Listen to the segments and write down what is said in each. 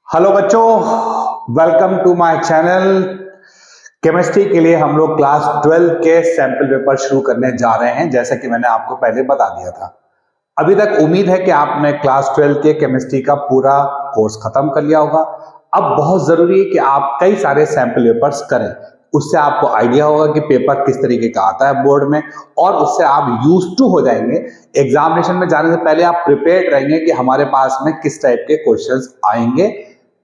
Hello बच्चों, welcome to my channel. Chemistry के लिए हम लोग क्लास 12 के सैंपल पेपर शुरू करने जा रहे हैं, जैसा कि मैंने आपको पहले बता दिया था। अभी तक उम्मीद है कि आपने क्लास 12 के केमिस्ट्री का पूरा कोर्स खत्म कर लिया होगा। अब बहुत जरूरी है कि आप कई सारे सैंपल पेपर्स करें, उससे आपको आइडिया होगा कि पेपर किस तरीके का आता है बोर्ड में, और उससे आप यूज टू हो जाएंगे। एग्जामिनेशन में जाने से पहले आप प्रिपेयर्ड रहेंगे कि हमारे पास में किस टाइप के क्वेश्चंस आएंगे,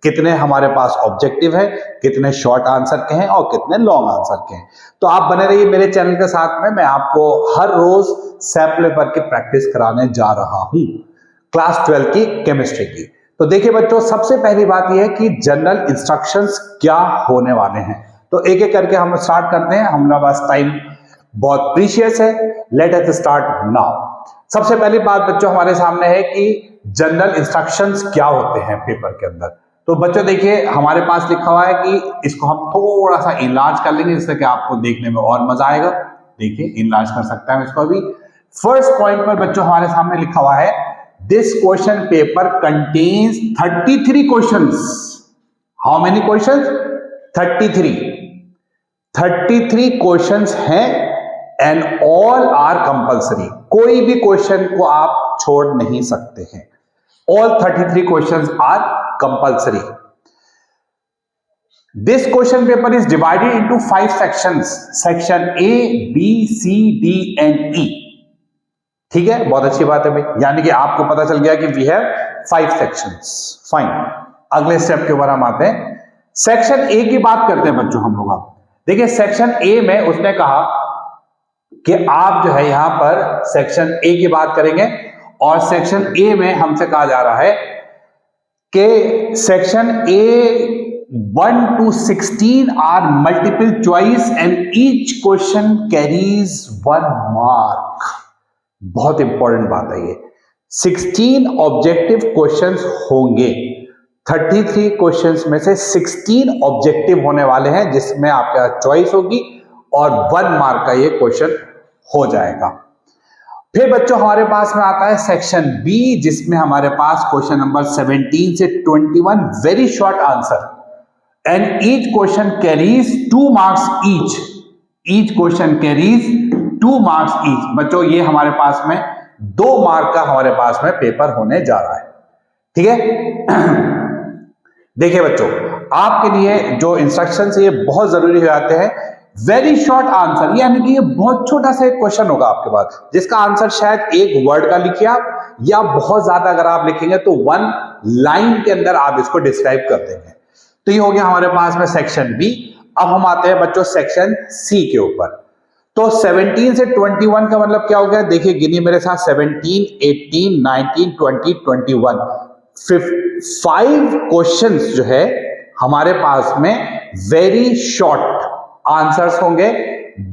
कितने हमारे पास ऑब्जेक्टिव है, कितने शॉर्ट आंसर के हैं और कितने लॉन्ग आंसर के हैं। तो आप बने रहिए मेरे चैनल के साथ में। मैं आपको हर रोज सैंपल पेपर की प्रैक्टिस कराने जा रहा हूं, क्लास 12 की केमिस्ट्री की। तो देखिए बच्चों, सबसे पहली बात यह है कि जनरल इंस्ट्रक्शंस क्या होने वाले हैं। तो एक एक करके हम स्टार्ट करते हैं, हमारे पास टाइम बहुत प्रीशियस है। Let us start now. सबसे पहली बात बच्चों हमारे सामने है कि जनरल इंस्ट्रक्शंस क्या होते हैं पेपर के अंदर। तो बच्चों देखिए, हमारे पास लिखा हुआ है कि इसको हम थोड़ा सा इनलार्ज कर लेंगे, जिससे कि आपको देखने में और मजा आएगा। देखिए, इनलार्ज कर सकते हैं इसको अभी। फर्स्ट पॉइंट पर बच्चों हमारे सामने लिखा हुआ है, this question paper contains 33 questions. How many questions? 33 questions हैं एंड ऑल आर कंपल्सरी। कोई भी क्वेश्चन को आप छोड़ नहीं सकते हैं। All 33 questions are compulsory. This question paper is divided into 5 sections. Section A, B, C, D and E. ठीक है, बहुत अच्छी बात है भाई, यानी कि आपको पता चल गया कि we have 5 sections. Fine. अगले स्टेप के ऊपर हम आते हैं। सेक्शन ए की बात करते हैं बच्चों हम लोग। अब देखिए, सेक्शन ए में उसने कहा कि आप जो है यहां पर सेक्शन ए की बात करेंगे, और सेक्शन ए में हमसे कहा जा रहा है कि section A 1 to 16 are multiple choice and each question carries 1 mark. बहुत इंपॉर्टेंट बात है ये। 16 ऑब्जेक्टिव क्वेश्चंस होंगे। 33 क्वेश्चंस में से 16 ऑब्जेक्टिव होने वाले हैं, जिसमें आपका चॉइस होगी और 1 मार्क का ये क्वेश्चन हो जाएगा। फिर बच्चों हमारे पास में आता है सेक्शन बी, जिसमें हमारे पास क्वेश्चन नंबर 17 से 21 very short answer and each question carries 2 marks each. Each question carries 2 marks each. बच्चों ये हमारे पास में 2 मार्क का हमारे पास में पेपर होने जा रहा है। ठीक है। देखिए बच्चों, आपके लिए जो इंस्ट्रक्शंस है ये बहुत जरूरी हो जाते हैं। वेरी शॉर्ट आंसर, यानी कि ये बहुत छोटा सा एक क्वेश्चन होगा आपके पास, जिसका आंसर शायद एक वर्ड का लिखिए आप, या बहुत ज्यादा अगर आप लिखेंगे तो 1 लाइन के अंदर आप इसको डिस्क्राइब कर देंगे। तो ये हो गया हमारे पास में सेक्शन बी। अब हम आते हैं बच्चों सेक्शन सी के ऊपर। तो 17 से 21 का मतलब क्या हो गया? देखिए गिनिए मेरे साथ, 17, 18, 19, 20, 21, 5 क्वेश्चंस जो है हमारे पास में वेरी शॉर्ट आंसर्स होंगे।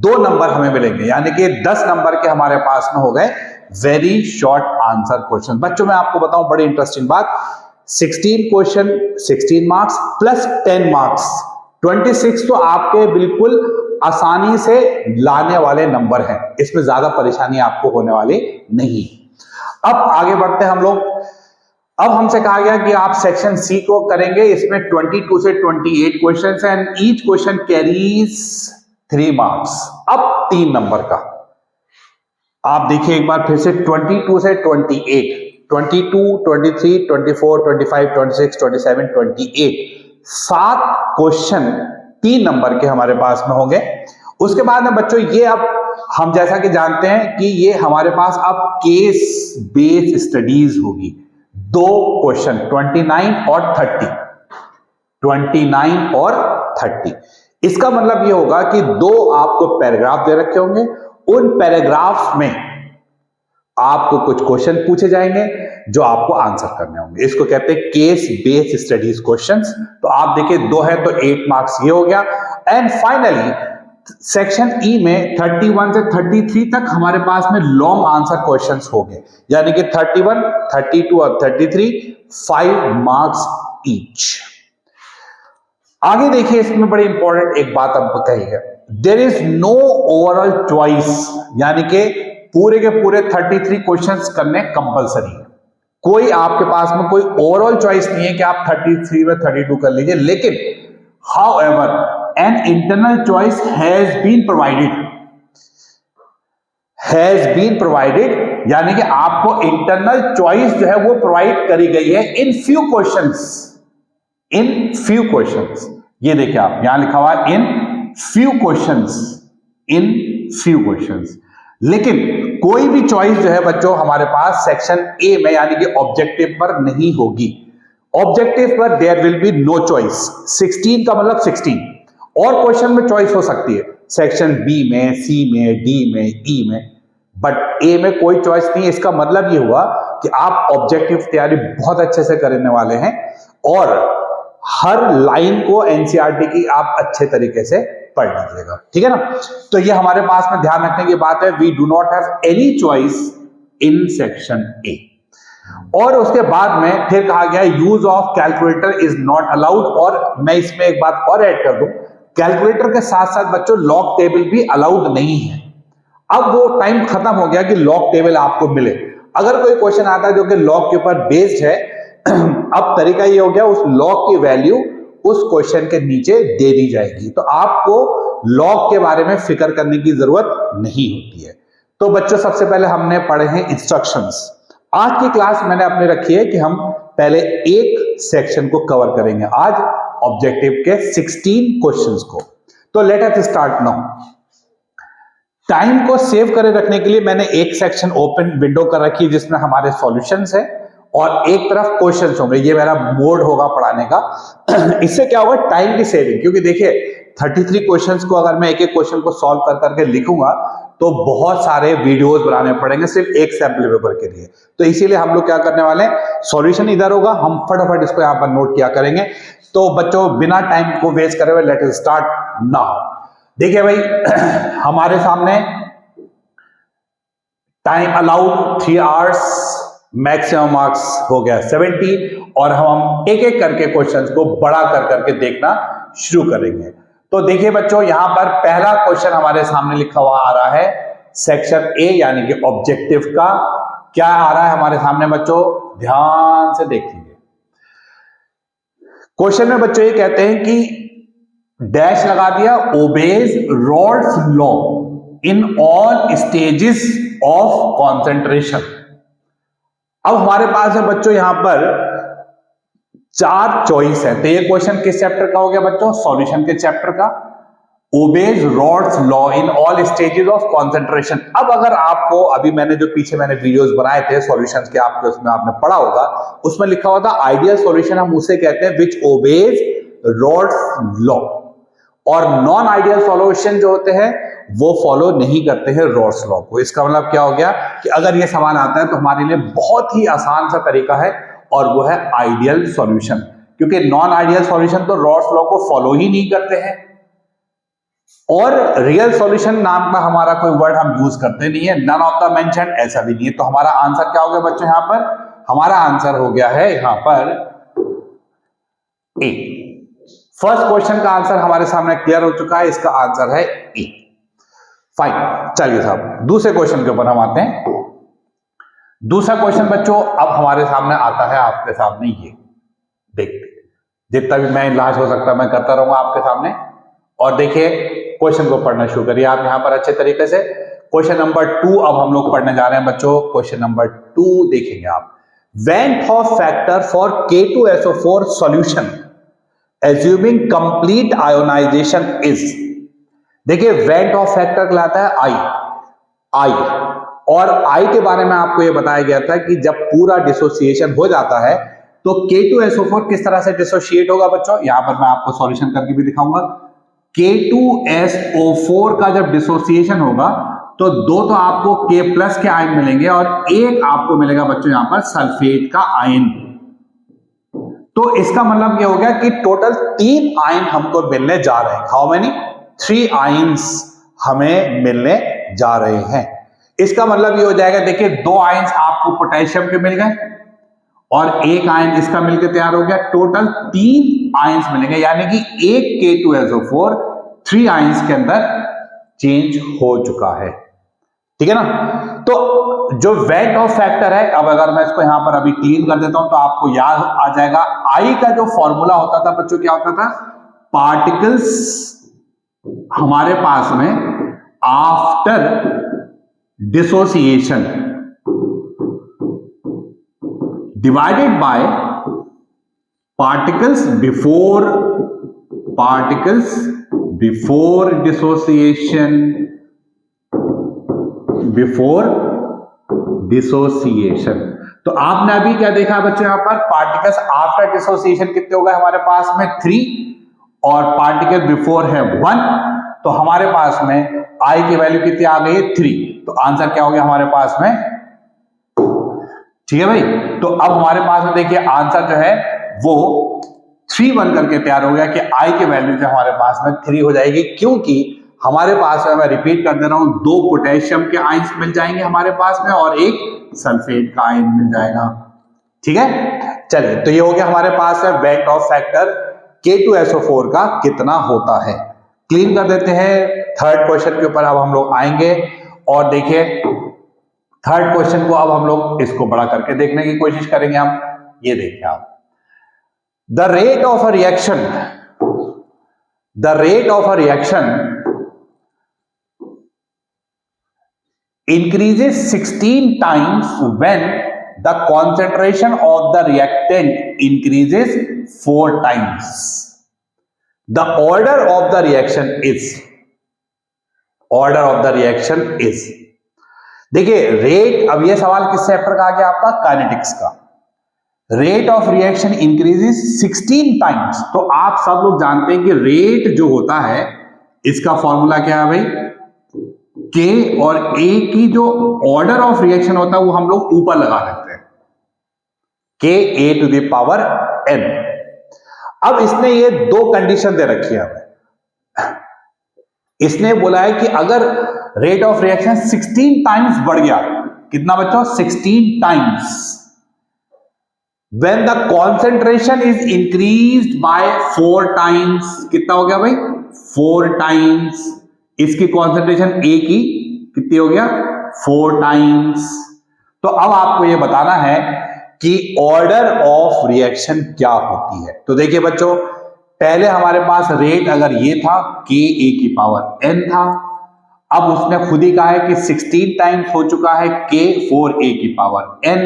2 नंबर हमें मिलेंगे, यानी कि 10 नंबर के हमारे पास में हो गए वेरी शॉर्ट आंसर क्वेश्चन। बच्चों मैं आपको बताऊं बड़ी इंटरेस्टिंग बात, 16 क्वेश्चन 16 मार्क्स प्लस 10 मार्क्स 26 तो आपके बिल्कुल आसानी से लाने वाले नंबर हैं। इसमें ज्यादा परेशानी आपको होने वाली नहीं। अब आगे बढ़ते हैं हम लोग। अब हमसे कहा गया कि आप सेक्शन सी को करेंगे, इसमें 22 से 28 क्वेश्चंस हैं and each question carries 3 marks. अब 3 नंबर का आप देखिए एक बार फिर से, 22 से 28, 22, 23, 24, 25, 26, 27, 28, 7 क्वेश्चन 3 नंबर के हमारे पास में होंगे। उसके बाद में बच्चों ये अब हम जैसा कि जानते हैं कि ये हमारे पास अब केस बेस्ड स्टडीज होगी। 2 क्वेश्चन 29 और 30, 29 और 30। इसका मतलब ये होगा कि 2 आपको पैराग्राफ दे रखे होंगे, उन पैराग्राफ में आपको कुछ क्वेश्चन पूछे जाएंगे जो आपको आंसर करने होंगे। इसको कहते हैं केस बेस्ड स्टडीज क्वेश्चंस। तो आप देखिए 2 है तो 8 मार्क्स ये हो गया। एंड फाइनली सेक्शन ई में 31 से 33 तक हमारे पास में लॉन्ग आंसर क्वेश्चंस हो गए, यानी कि 31, 32 और 33 5 मार्क्स ईच। आगे देखिए, इसमें बड़ी इंपॉर्टेंट एक बात अब कही है, there is no overall choice, यानी कि पूरे के पूरे 33 क्वेश्चंस करने कंपलसरी है। कोई आपके पास में कोई ओवरऑल चॉइस नहीं है कि आप 33 में 32 कर लीजिए, लेकिन however an internal choice has been provided, यानी कि आपको इंटरनल चॉइस जो है वो प्रोवाइड करी गई है इन फ्यू क्वेश्चंस। ये देखिए आप यहां लिखा हुआ है इन फ्यू क्वेश्चंस। लेकिन कोई भी चॉइस जो है बच्चों हमारे पास सेक्शन ए में यानी कि ऑब्जेक्टिव पर नहीं होगी। ऑब्जेक्टिव पर there will be no choice. 16 का मतलब 16 और क्वेश्चन में चॉइस हो सकती है, सेक्शन बी में, सी में, डी में, ई में, बट ए में कोई चॉइस नहीं है। इसका मतलब ये हुआ कि आप ऑब्जेक्टिव तैयारी बहुत अच्छे से करने वाले हैं और हर लाइन को एनसीईआरटी की आप अच्छे तरीके से पढ़ लीजिएगा, ठीक है ना। तो ये हमारे पास में ध्यान रखने की बात है, we do not have any choice in section A. और उसके बाद में फिर कहा गया use of calculator is not allowed, और मैं इसमें एक बात और ऐड कर दूं, कैलकुलेटर के साथ साथ बच्चों लॉग टेबल भी अलाउड नहीं है। अब वो टाइम खत्म हो गया कि लॉग टेबल आपको मिले। अगर कोई क्वेश्चन आता है जो कि लॉग के ऊपर बेस्ड है, अब तरीका ये हो गया उस लॉग की वैल्यू उस क्वेश्चन के नीचे दे दी जाएगी, तो आपको लॉग के बारे में फिक्र करने की जरूरत नहीं होती है। तो बच्चों सबसे पहले हमने पढ़े हैं इंस्ट्रक्शंस। आज की क्लास मैंने अपने रखी है कि हम पहले एक सेक्शन को कवर करेंगे आज, ऑब्जेक्टिव के 16 क्वेश्चंस को। तो let us start now. Time को सेव करे रखने के लिए मैंने एक सेक्शन ओपन विंडो कर रखी है जिसमें हमारे सॉल्यूशंस है और एक तरफ क्वेश्चंस होंगे। ये मेरा मोड होगा पढ़ाने का। इससे क्या होगा, टाइम की सेविंग, क्योंकि देखिए 33 क्वेश्चंस को अगर मैं एक एक क्वेश्चन को सॉल्व कर करके लिखूंगा तो बहुत सारे वीडियोस बनाने पड़ेंगे सिर्फ एक सैंपल पेपर के लिए। तो इसीलिए हम लोग क्या करने वाले हैं, सॉल्यूशन इधर होगा, हम फटाफट इसको यहां पर नोट किया करेंगे। तो बच्चों बिना टाइम को वेस्ट करे हुए लेट अस स्टार्ट नाउ। देखिए भाई, हमारे सामने time allowed 3 hours, maximum marks हो गया 70, और हम एक एक करके क्वेश्चंस को बड़ा कर करके देखना शुरू करेंगे। तो देखिए बच्चों, यहां पर पहला क्वेश्चन हमारे सामने लिखा हुआ आ रहा है सेक्शन ए यानी कि ऑब्जेक्टिव का। क्या आ रहा है हमारे सामने बच्चों, ध्यान से देख लीजिए। क्वेश्चन में बच्चों ये कहते हैं कि डैश लगा दिया, obeys Rawls law in all stages of concentration. अब हमारे पास है बच्चों यहां पर 4 चॉइस है। तो ये क्वेश्चन किस चैप्टर का हो गया बच्चों, सॉल्यूशन के चैप्टर का। Obeys Rawls law in all stages of concentration. अब अगर आपको अभी मैंने जो पीछे मैंने वीडियोस बनाए थे सॉल्यूशंस के, आपके उसमें आपने पढ़ा होगा, उसमें लिखा हुआ था आइडियल सॉल्यूशन हम उसे कहते हैं विच ओबेज रॉल्स लॉ, और नॉन आइडियल सॉल्यूशन जो होते हैं वो फॉलो नहीं करते हैं रॉल्स लॉ को। इसका मतलब क्या हो गया कि अगर ये सवाल आता है तो हमारे लिए बहुत ही आसान सा तरीका है और वो है आइडियल सॉल्यूशन, क्योंकि नॉन आइडियल सॉल्यूशन तो रॉल्स लॉ को फॉलो ही नहीं करते हैं, और रियल सॉल्यूशन नाम का हमारा कोई वर्ड हम यूज करते नहीं है, नन ऑफ द मेंशन ऐसा भी नहीं है। तो हमारा आंसर क्या हो गया बच्चों, यहां पर हमारा आंसर हो गया है यहां पर ए। फर्स्ट क्वेश्चन का आंसर हमारे सामने क्लियर हो चुका है, इसका आंसर है ए। फाइन, चलिए साहब दूसरे क्वेश्चन के ऊपर हम आते हैं। दूसरा क्वेश्चन बच्चों अब हमारे सामने आता है आपके सामने, ये देखते, जितना भी मैं इलाज हो सकता मैं करता रहूंगा आपके सामने। और देखिए क्वेश्चन को पढ़ना शुरू करिए आप यहां पर अच्छे तरीके से। क्वेश्चन नंबर 2 अब हम लोग पढ़ने जा रहे हैं बच्चों। क्वेश्चन नंबर 2 देखेंगे आप, Van't Hoff factor for K2SO4 solution assuming complete ionization is। देखिए Van't Hoff फैक्टर कहलाता है आई, और आई के बारे में आपको यह बताया गया था कि जब पूरा डिसोसिएशन हो जाता है तो K2SO4 किस तरह से डिसोशिएट होगा बच्चों, यहां पर मैं आपको सॉल्यूशन करके भी दिखाऊंगा। K2SO4 का जब डिसोसिएशन होगा तो 2 तो आपको K+ के आयन मिलेंगे और 1 आपको मिलेगा बच्चों यहां पर सल्फेट का आयन। तो इसका मतलब क्या हो गया कि टोटल 3 आयन हमको मिलने जा रहे हैं। हाउ मेनी, 3 आयन्स हमें मिलने जा रहे हैं। इसका मतलब ये हो जाएगा, देखिए 2 आयन्स आपको पोटेशियम के मिल गए और 1 आयन इसका मिलकर तैयार हो गया, टोटल 3 आयन्स मिलेंगे, यानी कि एक K2SO4 3 आयन्स के अंदर चेंज हो चुका है, ठीक है ना। तो जो वेट ऑफ फैक्टर है, अब अगर मैं इसको यहां पर अभी क्लीन कर देता हूं तो आपको याद आ जाएगा, आई का जो फॉर्मूला होता था बच्चों, क्या होता था, पार्टिकल्स हमारे पास में after dissociation divided by particles before dissociation. तो आपने अभी क्या देखा बच्चों, यहां पर पार्टिकल्स आफ्टर डिसोसिएशन कितने हो गए हमारे पास में 3, और पार्टिकल बिफोर है 1, तो हमारे पास में आई की वैल्यू कितनी आ गई है 3, तो आंसर क्या हो गया हमारे पास में, ठीक है भाई। तो अब हमारे पास में देखिए आंसर जो है वो 3 बन करके तैयार हो गया कि आई की वैल्यू जो हमारे पास में 3 हो जाएगी, क्योंकि हमारे पास में, मैं रिपीट कर दे रहा हूं, 2 पोटेशियम के आयंस मिल जाएंगे हमारे पास में और एक सल्फेट का आयन मिल जाएगा, ठीक है। चलिए, तो ये हो गया हमारे पास में वेट ऑफ फैक्टर K2SO4 का कितना होता है। क्लीन कर देते हैं, थर्ड क्वेश्चन के ऊपर अब हम लोग आएंगे और देखिए थर्ड क्वेश्चन को अब हम लोग इसको बड़ा करके देखने की कोशिश करेंगे हम। ये देखिए आप, the rate of a reaction increases 16 times when the concentration of the reactant increases 4 times. The order of the reaction is देखिए रेट, अब ये सवाल किस चैप्टर का आ गया आपका, काइनेटिक्स का। Rate of reaction increases 16 times, तो आप सब लोग जानते हैं कि रेट जो होता है इसका फॉर्मूला क्या है भाई, के और ए की जो ऑर्डर ऑफ रिएक्शन होता है वो हम लोग ऊपर लगा देते हैं, के ए टू द पावर एन। अब इसने ये 2 कंडीशन दे रखी है हमें। इसने बोला है कि अगर रेट ऑफ रिएक्शन 16 टाइम्स बढ़ गया, कितना बच्चों, 16 times, when the concentration is increased by 4 times, कितना हो गया भाई, 4 टाइम्स, इसकी कॉन्सेंट्रेशन ए की कितनी हो गया, 4 टाइम्स। तो अब आपको यह बताना है कि ऑर्डर ऑफ रिएक्शन क्या होती है। तो देखिए बच्चों, पहले हमारे पास रेट अगर ये था, के ए की पावर एन था, अब उसने खुद ही कहा है कि 16 टाइम्स हो चुका है के 4 ए की पावर एन।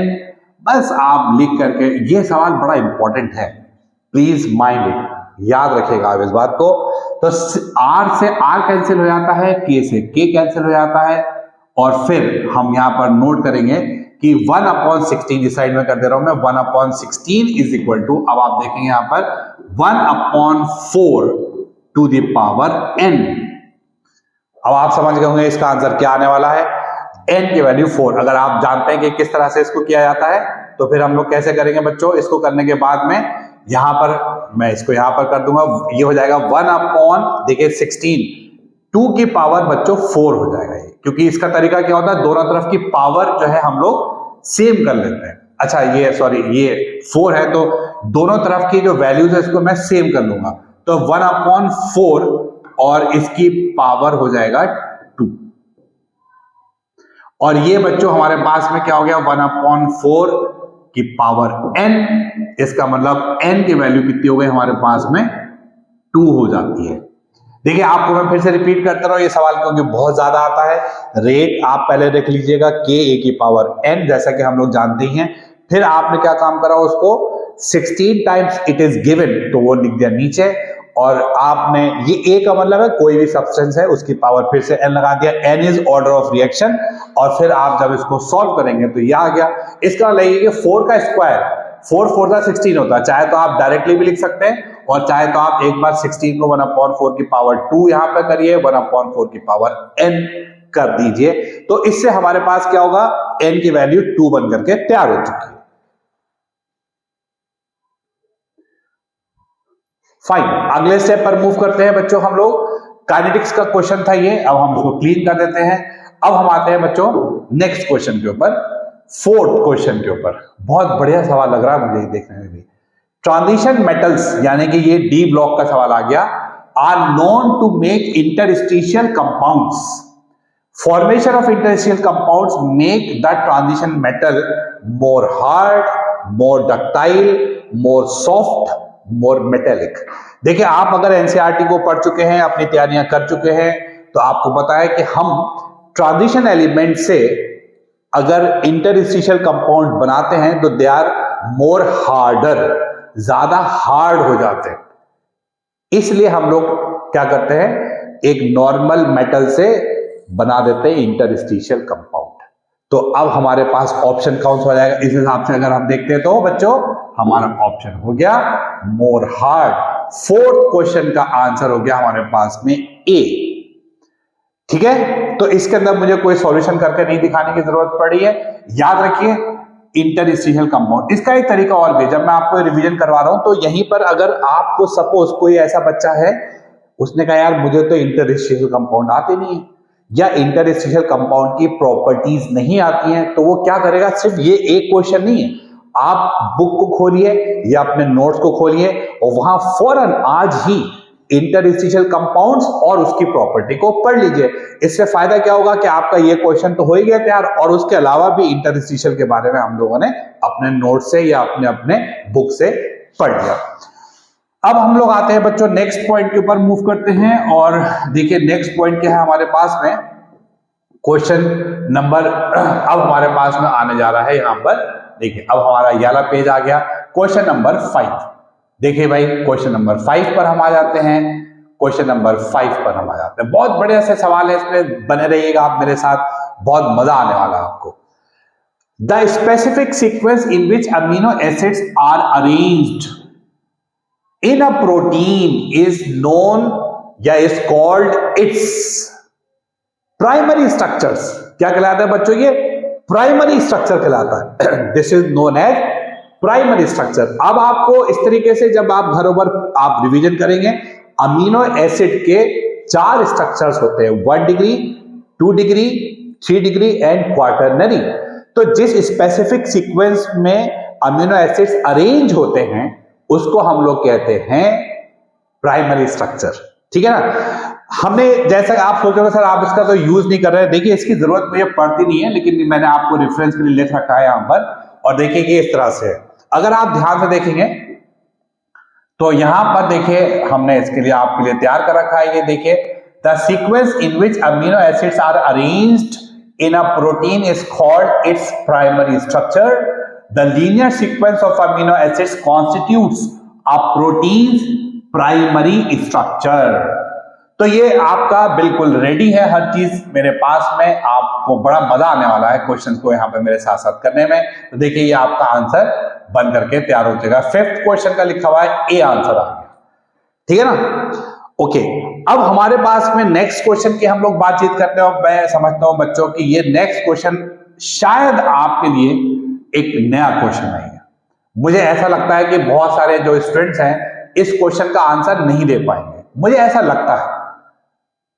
बस आप लिख करके, ये सवाल बड़ा इंपॉर्टेंट है, प्लीज माइंड इट, याद रखिएगा आप इस बात को। तो R से R कैंसिल हो जाता है, K से K कैंसिल हो जाता है, और फिर हम यहां पर नोट करेंगे कि 1/16, इस साइड में कर दे रहा हूं मैं, 1/16 इज इक्वल टू, अब आप देखेंगे यहां पर 1/4 टू द पावर n। अब आप समझ गए होंगे इसका आंसर क्या आने वाला है, n की वैल्यू 4। अगर आप जानते हैं कि किस तरह से इसको किया जाता है तो फिर हम लोग कैसे करेंगे बच्चों, इसको करने के बाद में यहां पर मैं इसको यहां पर कर दूंगा, ये हो जाएगा 1/16, 2 की पावर बच्चों 4 हो जाएगा ये, क्योंकि इसका तरीका क्या होता है, दोनों तरफ की पावर जो है हम लोग सेम कर लेते हैं। अच्छा ये सॉरी, ये 4 है तो दोनों तरफ की जो वैल्यूज है इसको मैं सेम कर लूंगा, तो 1/4 और इसकी पावर हो जाएगा 2, और ये बच्चों हमारे पास में क्या हो गया, 1/4 की पावर n, इसका मतलब n की वैल्यू कितनी हो गई हमारे पास में, 2 हो जाती है। देखिए आपको मैं फिर से रिपीट करता रहा हूं, ये सवाल क्योंकि बहुत ज्यादा आता है। रेट आप पहले देख लीजिएगा, के ए की पावर n, जैसा कि हम लोग जानते ही हैं। फिर आपने क्या काम करा, उसको 16 टाइम्स इट इज गिवन, तो वो लिख दिया नीचे, और आपने ये ए का मतलब है कोई भी सब्सटेंस है उसकी पावर फिर से n लगा दिया, n is order of reaction, और फिर आप जब इसको सॉल्व करेंगे तो ये आ गया। इसका लगेगा कि 4 का स्क्वायर, 4 4 का 16 होता है, चाहे तो आप डायरेक्टली भी लिख सकते हैं, और चाहे तो आप एक बार 16 को 1/4 की पावर 2 यहां पर करिए, 1/4 की पावर n कर दीजिए, तो इससे हमारे पास क्या होगा, n की वैल्यू 2 बन करके तैयार हो चुकी है। फाइन, अगले स्टेप पर मूव करते हैं बच्चों हम लोग। काइनेटिक्स का क्वेश्चन था ये, अब हम इसको क्लीन कर देते हैं। अब हम आते हैं बच्चों नेक्स्ट क्वेश्चन के ऊपर, फोर्थ क्वेश्चन के ऊपर। बहुत बढ़िया सवाल लग रहा है मुझे देखने में भी। ट्रांजिशन मेटल्स, यानी कि ये डी ब्लॉक का सवाल आ गया, are known to make interstitial compounds formation of interstitial compounds make the transition metal more hard, more ductile, more soft, more metallic. देखिए, आप अगर एनसीईआरटी को पढ़ चुके हैं, अपनी तैयारियां कर चुके हैं, तो आपको पता है कि हम ट्रांजिशन एलिमेंट से अगर इंटरस्टिशियल कंपाउंड बनाते हैं तो दे आर मोर हार्डर, ज्यादा हार्ड हो जाते हैं। इसलिए हम लोग क्या करते हैं, एक नॉर्मल मेटल से बना देते हैं इंटरस्टिशियल कंपाउंड। तो अब हमारे पास ऑप्शन कौन सा हो जाएगा, इस हिसाब से अगर हम देखते हैं तो बच्चों हमारा ऑप्शन हो गया मोर हार्ड। फोर्थ क्वेश्चन का आंसर हो गया हमारे पास में ए। ठीक है, तो इसके अंदर मुझे कोई सॉल्यूशन करके नहीं दिखाने की जरूरत पड़ी है। याद रखिए इंटरस्टिशियल कंपाउंड, इसका एक तरीका और भी, जब मैं आपको रिवीजन करवा रहा हूं तो यहीं पर अगर आपको सपोज कोई ऐसा बच्चा है, उसने कहा यार मुझे तो इंटरस्टिशियल कंपाउंड आते नहीं है या इंटरस्टिशियल कंपाउंड की प्रॉपर्टीज नहीं आती हैं, तो वो क्या करेगा, सिर्फ ये एक क्वेश्चन नहीं है, आप बुक को खोलिए या अपने नोट्स को खोलिए और वहां फौरन आज ही इंटरस्टिशियल कंपाउंड्स और उसकी प्रॉपर्टी को पढ़ लीजिए। इससे फायदा क्या होगा कि आपका ये क्वेश्चन तो हो ही गया तैयार, और उसके अलावा भी इंटरस्टिशियल के बारे में हम लोगों ने अपने नोट से या अपने अपने बुक से पढ़ लिया। अब हम लोग आते हैं बच्चों नेक्स्ट पॉइंट के ऊपर मूव करते हैं, और देखिए नेक्स्ट पॉइंट क्या है हमारे पास में, क्वेश्चन नंबर अब हमारे पास में आने जा रहा है यहां पर। देखिए अब हमारा ये वाला पेज आ गया, क्वेश्चन नंबर 5। देखिए भाई क्वेश्चन नंबर 5 पर हम आ जाते हैं, क्वेश्चन नंबर 5 पर हम आ जाते हैं। बहुत बड़े से सवाल है, इसमें बने रहिएगा आप मेरे साथ, बहुत मजा आने वाला है आपको। The specific sequence in which amino acids are arranged in a protein is known या is called its primary structures. क्या कहलाता है बच्चों, ये प्राइमरी स्ट्रक्चर कहलाता है। This is known as primary structure. अब आपको इस तरीके से जब आप घरों आप रिवीजन करेंगे, अमीनो एसिड के 4 स्ट्रक्चर्स होते हैं, 1 degree, 2 degree, 3 degree and quaternary. तो जिस स्पेसिफिक सीक्वेंस में अमीनो एसिड्स अरेंज होते हैं उसको हम लोग कहते हैं प्राइमरी स्ट्रक्चर। ठीक है ना। हमने जैसा आप सोच रहे हो सर आप इसका तो यूज नहीं कर रहे हैं, देखिए इसकी जरूरत मुझे पड़ती नहीं है, लेकिन मैंने आपको रेफरेंस के लिए लिख रखा है यहां पर। और देखिए कि इस तरह से अगर आप ध्यान से देखेंगे तो यहां पर देखिए हमने इसके लिए आपके लिए तैयार कर रखा है, ये देखिए the sequence in which amino acids are arranged in a protein is called its primary structure. The linear sequence of amino acids constitutes a protein primary structure. तो ये आपका बिल्कुल रेडी है हर चीज मेरे पास में, आपको बड़ा मजा आने वाला है क्वेश्चंस को यहाँ पे मेरे साथ साथ करने में। तो देखिए ये आपका आंसर बन करके तैयार हो जाएगा। 5th क्वेश्चन का लिखा हुआ है ए आंसर आ गया, ठीक है ना। ओके, अब हमारे पास में नेक्स्ट क्वेश्चन की हम लोग बातचीत करते हैं। मैं समझता हूं बच्चों की ये नेक्स्ट क्वेश्चन शायद आपके लिए एक नया क्वेश्चन नहीं है। मुझे ऐसा लगता है कि बहुत सारे जो स्टूडेंट्स हैं इस क्वेश्चन का आंसर नहीं दे पाएंगे, मुझे ऐसा लगता है,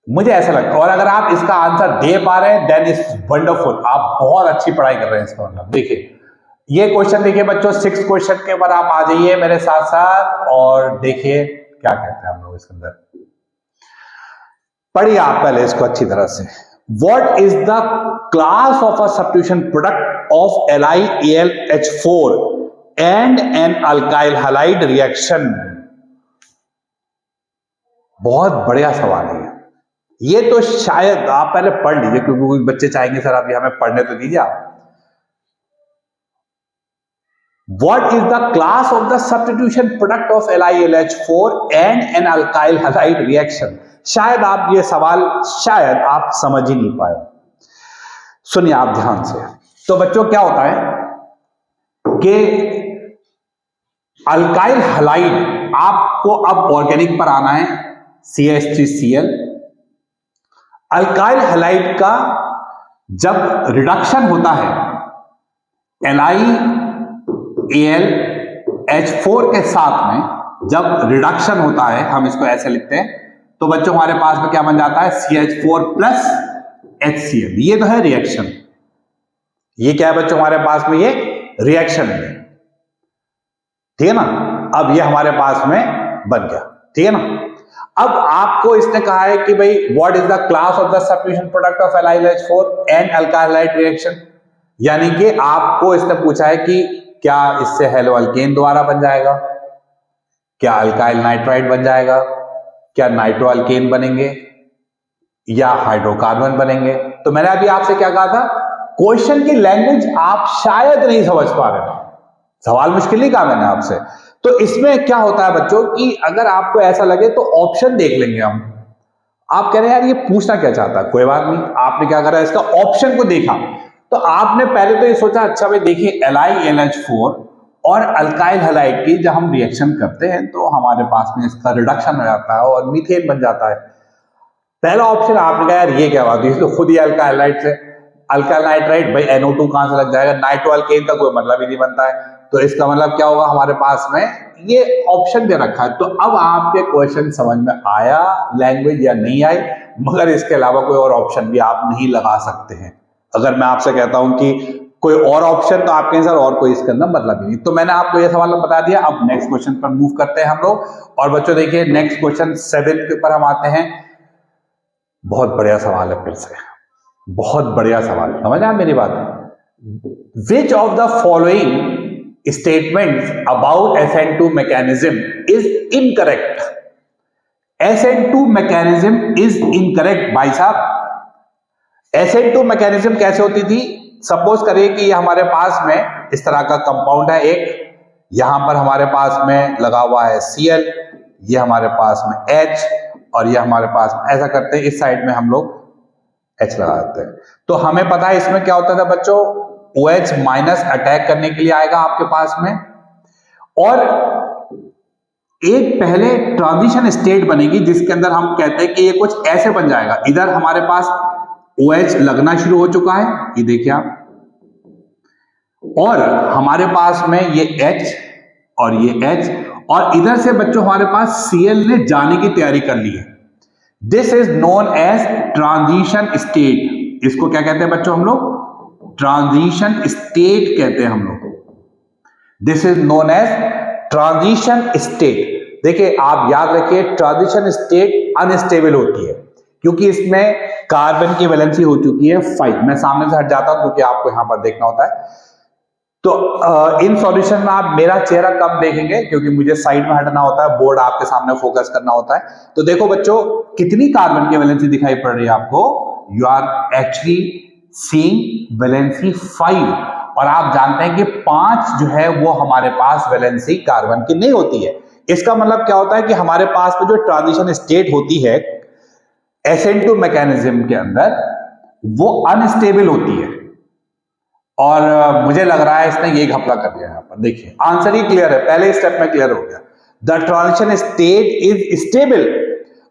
मुझे ऐसा लगता है। और अगर आप इसका आंसर दे पा रहे हैं देन इट्स वंडरफुल, आप बहुत अच्छी पढ़ाई कर रहे हैं इसका मतलब। देखिए ये क्वेश्चन देखिए बच्चों 6th क्वेश्चन के ऊपर आप आ जाइए मेरे साथ साथ और देखिए क्या कहते हैं हम लोग इसके अंदर। पढ़िए आप पहले इसको अच्छी तरह से। What is the class of a substitution product of LiAlH4 and an alkyl halide reaction. बहुत बढ़िया सवाल है ये तो शायद आप पहले पढ़ लीजिए क्योंकि कुछ बच्चे चाहेंगे सर अभी हमें पढ़ने तो दीजिए आप। What is the class of the substitution product of LiAlH4 and an alkyl halide reaction? शायद आप ये सवाल शायद आप समझ ही नहीं पाए। सुनिए आप ध्यान से। तो बच्चों क्या होता है कि अल्काइल हैलाइड, आपको अब ऑर्गेनिक पर आना है, CH3Cl। अल्काइल हैलाइड का जब रिडक्शन होता है LiAlH4 के साथ में, जब रिडक्शन होता है हम इसको ऐसे लिखते हैं, तो बच्चों हमारे पास में क्या बन जाता है CH4 प्लस HCl। ये तो है रिएक्शन, ये क्या है बच्चों हमारे पास में ये रिएक्शन है, ठीक है ना। अब ये हमारे पास में बन गया, ठीक है ना। अब आपको इसने कहा है कि भाई what is the class of the substitution product of allyl H4 and alkyl hydride reaction, यानी कि आपको इसने पूछा है कि क्या इससे हेलो अल्केन दोबारा बन जाएगा, क्या अल्काइल नाइट्राइड बन जाएगा, क्या नाइट्रो अल्केन बनेंगे या हाइड्रोकार्बन बनेंगे। तो मैंने अभी आपसे क्या कहा था, क्वेश्चन की लैंग्वेज आप शायद नहीं समझ पा रहे, सवाल मुश्किल नहीं कहा मैंने आपसे। तो इसमें क्या होता है बच्चों कि अगर आपको ऐसा लगे तो ऑप्शन देख लेंगे हम। आप कह रहे हैं यार ये पूछना क्या चाहता है, कोई बात नहीं, आपने क्या करा, इसका ऑप्शन को देखा तो आपने पहले तो ये सोचा अच्छा भाई देखिए LiLH4 और अल्काइल हैलाइड की जब हम रिएक्शन करते हैं तो हमारे पास में इसका रिडक्शन हो जाता है और मीथेन बन जाता है। पहला ऑप्शन आपने कहा यार ये क्या बात है, इसको खुद ही अल्काइल हाइड्राइड से अल्काइल नाइट्राइड, भाई NO2 कहां से लग जाएगा, नाइट्रो अल्केन का कोई मतलब ही नहीं बनता है। तो इसका मतलब क्या होगा, हमारे पास में ये ऑप्शन दे रखा है। तो अब आपके क्वेश्चन समझ में आया लैंग्वेज या नहीं आई, मगर इसके अलावा कोई और ऑप्शन भी आप नहीं लगा सकते हैं। अगर मैं आपसे कहता हूं कि कोई और ऑप्शन, तो आपके सर और कोई इसके अंदर मतलब ही नहीं। तो मैंने आपको ये सवाल बता दिया। अब नेक्स्ट क्वेश्चन पर मूव करते हैं हम लोग। और बच्चों देखिए नेक्स्ट क्वेश्चन 7 के ऊपर हम आते हैं। बहुत बढ़िया सवाल है, फिर से बहुत बढ़िया सवाल, समझ आए मेरी बात। विच of the following statements about SN2 mechanism is incorrect? SN2 mechanism is incorrect भाई साहब। SN2 mechanism कैसे होती थी, सपोज करिए कि ये हमारे पास में इस तरह का कंपाउंड है एक, यहां पर हमारे पास में लगा हुआ है Cl, ये हमारे पास में H और ये हमारे पास में, ऐसा करते हैं इस साइड में हम लोग H लगा देते हैं। तो हमें पता है इसमें क्या होता था बच्चों, OH माइनस अटैक करने के लिए आएगा आपके पास में, और एक पहले ट्रांजिशन स्टेट बनेगी जिसके अंदर हम कहते हैं कि ये कुछ ऐसे बन जाएगा। इधर हमारे पास OH लगना शुरू हो चुका है, ये देखिए आप, और हमारे पास में ये H और ये H, और इधर से बच्चों हमारे पास Cl ने जाने की तैयारी कर ली है। This is known as transition state. इसको क्या कहते हैं बच्चों हम लोग, ट्रांजिशन स्टेट कहते हैं हम लोग। This is known as transition state. देखिए आप याद रखिए ट्रांजिशन स्टेट अनस्टेबल होती है क्योंकि इसमें कार्बन की वैलेंसी हो चुकी है 5। मैं सामने से हट जाता हूं क्योंकि आपको यहां पर देखना होता है। तो इन सॉल्यूशन में आप मेरा चेहरा कम देखेंगे क्योंकि मुझे साइड में हटना होता है, बोर्ड आपके सामने फोकस करना होता है। तो देखो बच्चों कितनी कार्बन की वैलेंसी दिखाई पड़ रही है आपको, you are actually seeing valency 5। और आप जानते हैं कि 5 जो है वो हमारे पास वैलेंसी कार्बन की नहीं होती है। इसका मतलब क्या होता है कि हमारे पास में जो ट्रांजिशन स्टेट होती है SN2 मैकेनिज्म के अंदर वो अनस्टेबल होती है। और मुझे लग रहा है इसने ये घपला कर दिया यहां पर। देखिए आंसर ही क्लियर है, पहले स्टेप में क्लियर हो गया। The transition state is stable.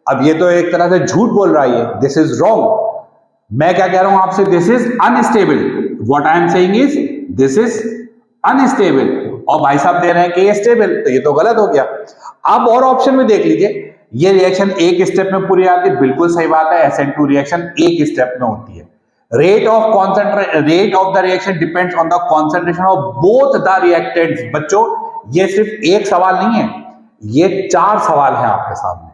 अब ये तो एक तरह से झूठ बोल रहा है, दिस इज रॉन्ग। मैं क्या कह रहा हूं आपसे, this is unstable. What I am saying is this is unstable, और भाई साहब दे रहे हैं कि ये स्टेबल, तो ये तो गलत हो गया। अब और ऑप्शन में देख लीजिए, ये रिएक्शन एक स्टेप में पूरी आती है, बिल्कुल सही बात है। SN2 रिएक्शन एक स्टेप में होती है। Rate of the reaction depends on the concentration of both the reactants. बच्चों ये सिर्फ एक सवाल नहीं है, ये 4 सवाल हैं आपके सामने।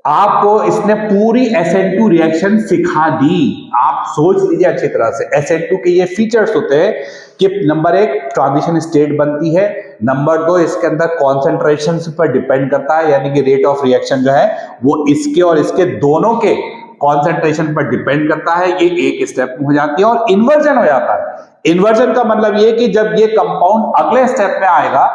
आपको इसने पूरी SN2 रिएक्शन सिखा दी। आप सोच लीजिए अच्छी तरह से, SN2 के ये फीचर्स होते हैं कि नंबर 1 ट्रांजिशन स्टेट बनती है, नंबर 2 इसके अंदर कॉन्सेंट्रेशन पर डिपेंड करता है, यानी कि रेट ऑफ रिएक्शन जो है वो इसके और इसके दोनों के कॉन्सेंट्रेशन पर डिपेंड करता है। ये एक स्टेप में हो जाती है, और इन्वर्जन हो जाता है। इन्वर्जन का मतलब ये कि जब ये कंपाउंड अगले स्टेप में आएगा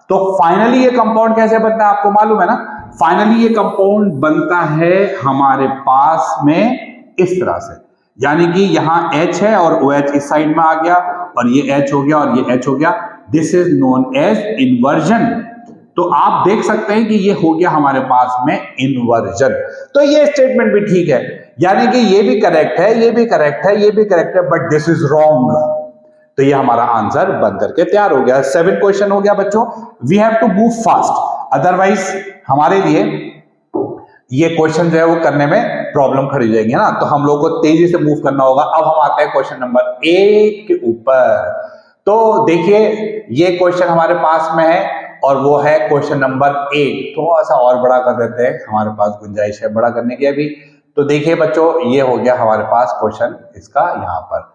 तो फाइनली ये कंपाउंड कैसे बनता है आपको मालूम है ना। फाइनली ये कंपाउंड बनता है हमारे पास में इस तरह से, यानी कि यहां H है और OH इस साइड में आ गया, और ये H हो गया और ये H हो गया। This is known as inversion. तो आप देख सकते हैं कि ये हो गया हमारे पास में इन्वर्जन। तो ये स्टेटमेंट भी ठीक है, यानी कि ये भी करेक्ट है, ये भी करेक्ट है, ये भी करेक्ट है, बट दिस इज रॉन्ग। तो ये हमारा आंसर बन करके तैयार हो गया। 7 क्वेश्चन हो गया बच्चों। We have to move fast, otherwise हमारे लिए ये क्वेश्चन जो है वो करने में प्रॉब्लम खड़ी हो जाएगी ना। तो हम लोग को तेजी से मूव करना होगा। अब हम आते हैं क्वेश्चन नंबर 1 के ऊपर। तो देखिए ये क्वेश्चन हमारे पास में है, और वो है क्वेश्चन नंबर 8। थोड़ा सा और बड़ा कर देते हैं, हमारे पास गुंजाइश है बड़ा करने की अभी। तो देखिए बच्चों, ये हो गया हमारे पास क्वेश्चन इसका। यहां पर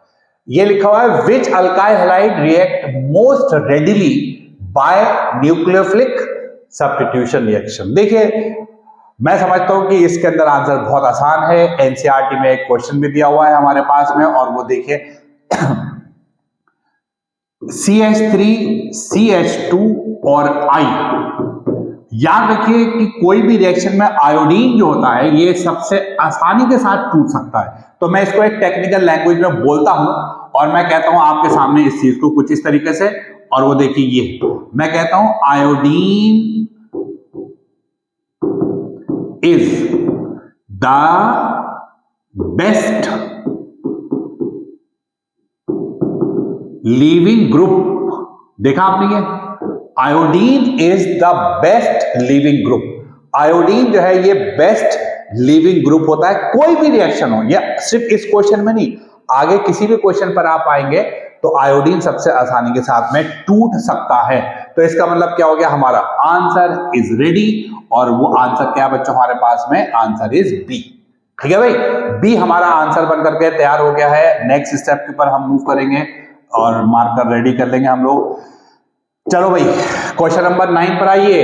ये लिखा हुआ है, which alkyl halide react most readily by nucleophilic substitution reaction. देखिए मैं समझता हूं कि इसके अंदर आंसर बहुत आसान है। एनसीईआरटी में एक क्वेश्चन भी दिया हुआ है हमारे पास में, और वो देखिए CH3, CH2 और I। याद रखिए कि कोई भी रिएक्शन में आयोडीन जो होता है ये सबसे आसानी के साथ टूट सकता है। तो मैं इसको एक टेक्निकल लैंग्वेज में बोलता हूं और मैं कहता हूं आपके सामने इस चीज को कुछ इस तरीके से, और वो देखिए ये मैं कहता हूं iodine is the best leaving group। देखा आपने ये, iodine is the best leaving group. Iodine जो है ये बेस्ट लिविंग ग्रुप होता है, कोई भी रिएक्शन हो, या सिर्फ इस क्वेश्चन में नहीं, आगे किसी भी क्वेश्चन पर आप आएंगे तो आयोडीन सबसे आसानी के साथ में टूट सकता है। तो इसका मतलब क्या हो गया, हमारा आंसर इज रेडी। और वो आंसर क्या बच्चों हमारे पास में, आंसर इज बी। ठीक है भाई, बी हमारा आंसर बन करके तैयार हो गया है। नेक्स्ट स्टेप के ऊपर हम मूव करेंगे और मार्कर रेडी कर लेंगे हम लोग। चलो भाई क्वेश्चन नंबर 9 पर आइए।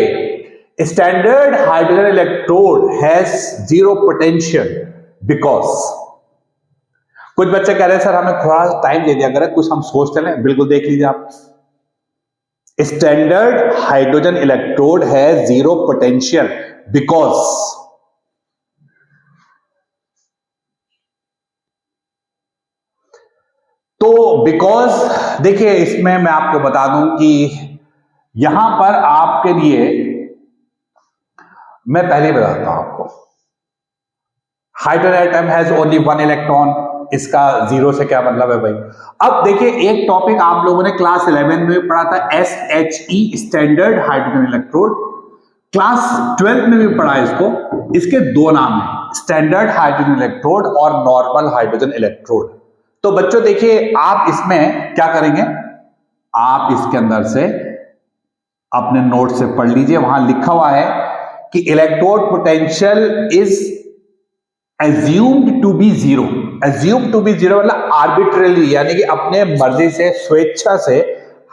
Standard hydrogen electrode has zero potential because. कुछ बच्चे कह रहे हैं सर हमें थोड़ा टाइम दे दिया करें, कुछ हम सोचते हैं। बिल्कुल देख लीजिए आप, स्टैंडर्ड हाइड्रोजन इलेक्ट्रोड है जीरो पोटेंशियल बिकॉज। तो बिकॉज देखिए इसमें मैं आपको बता दूं कि यहां पर आपके लिए मैं पहले बताता हूं आपको, hydrogen atom has only one electron. इसका जीरो से क्या मतलब है भाई। अब देखिए एक टॉपिक आप लोगों ने क्लास 11 में पढ़ा था, SHE standard hydrogen electrode. Class 12 में भी पढ़ा है इसको। इसके दो नाम हैं, स्टैंडर्ड हाइड्रोजन इलेक्ट्रोड और नॉर्मल हाइड्रोजन इलेक्ट्रोड। तो बच्चों देखिए आप इसमें क्या करेंगे, आप इसके अंदर से अपने नोट से पढ़ लीजिए। वहां लिखा हुआ है कि electrode potential is assumed to be zero. Assume to be zero मतलब आर्बिट्रेली, यानी कि अपने मर्जी से, स्वेच्छा से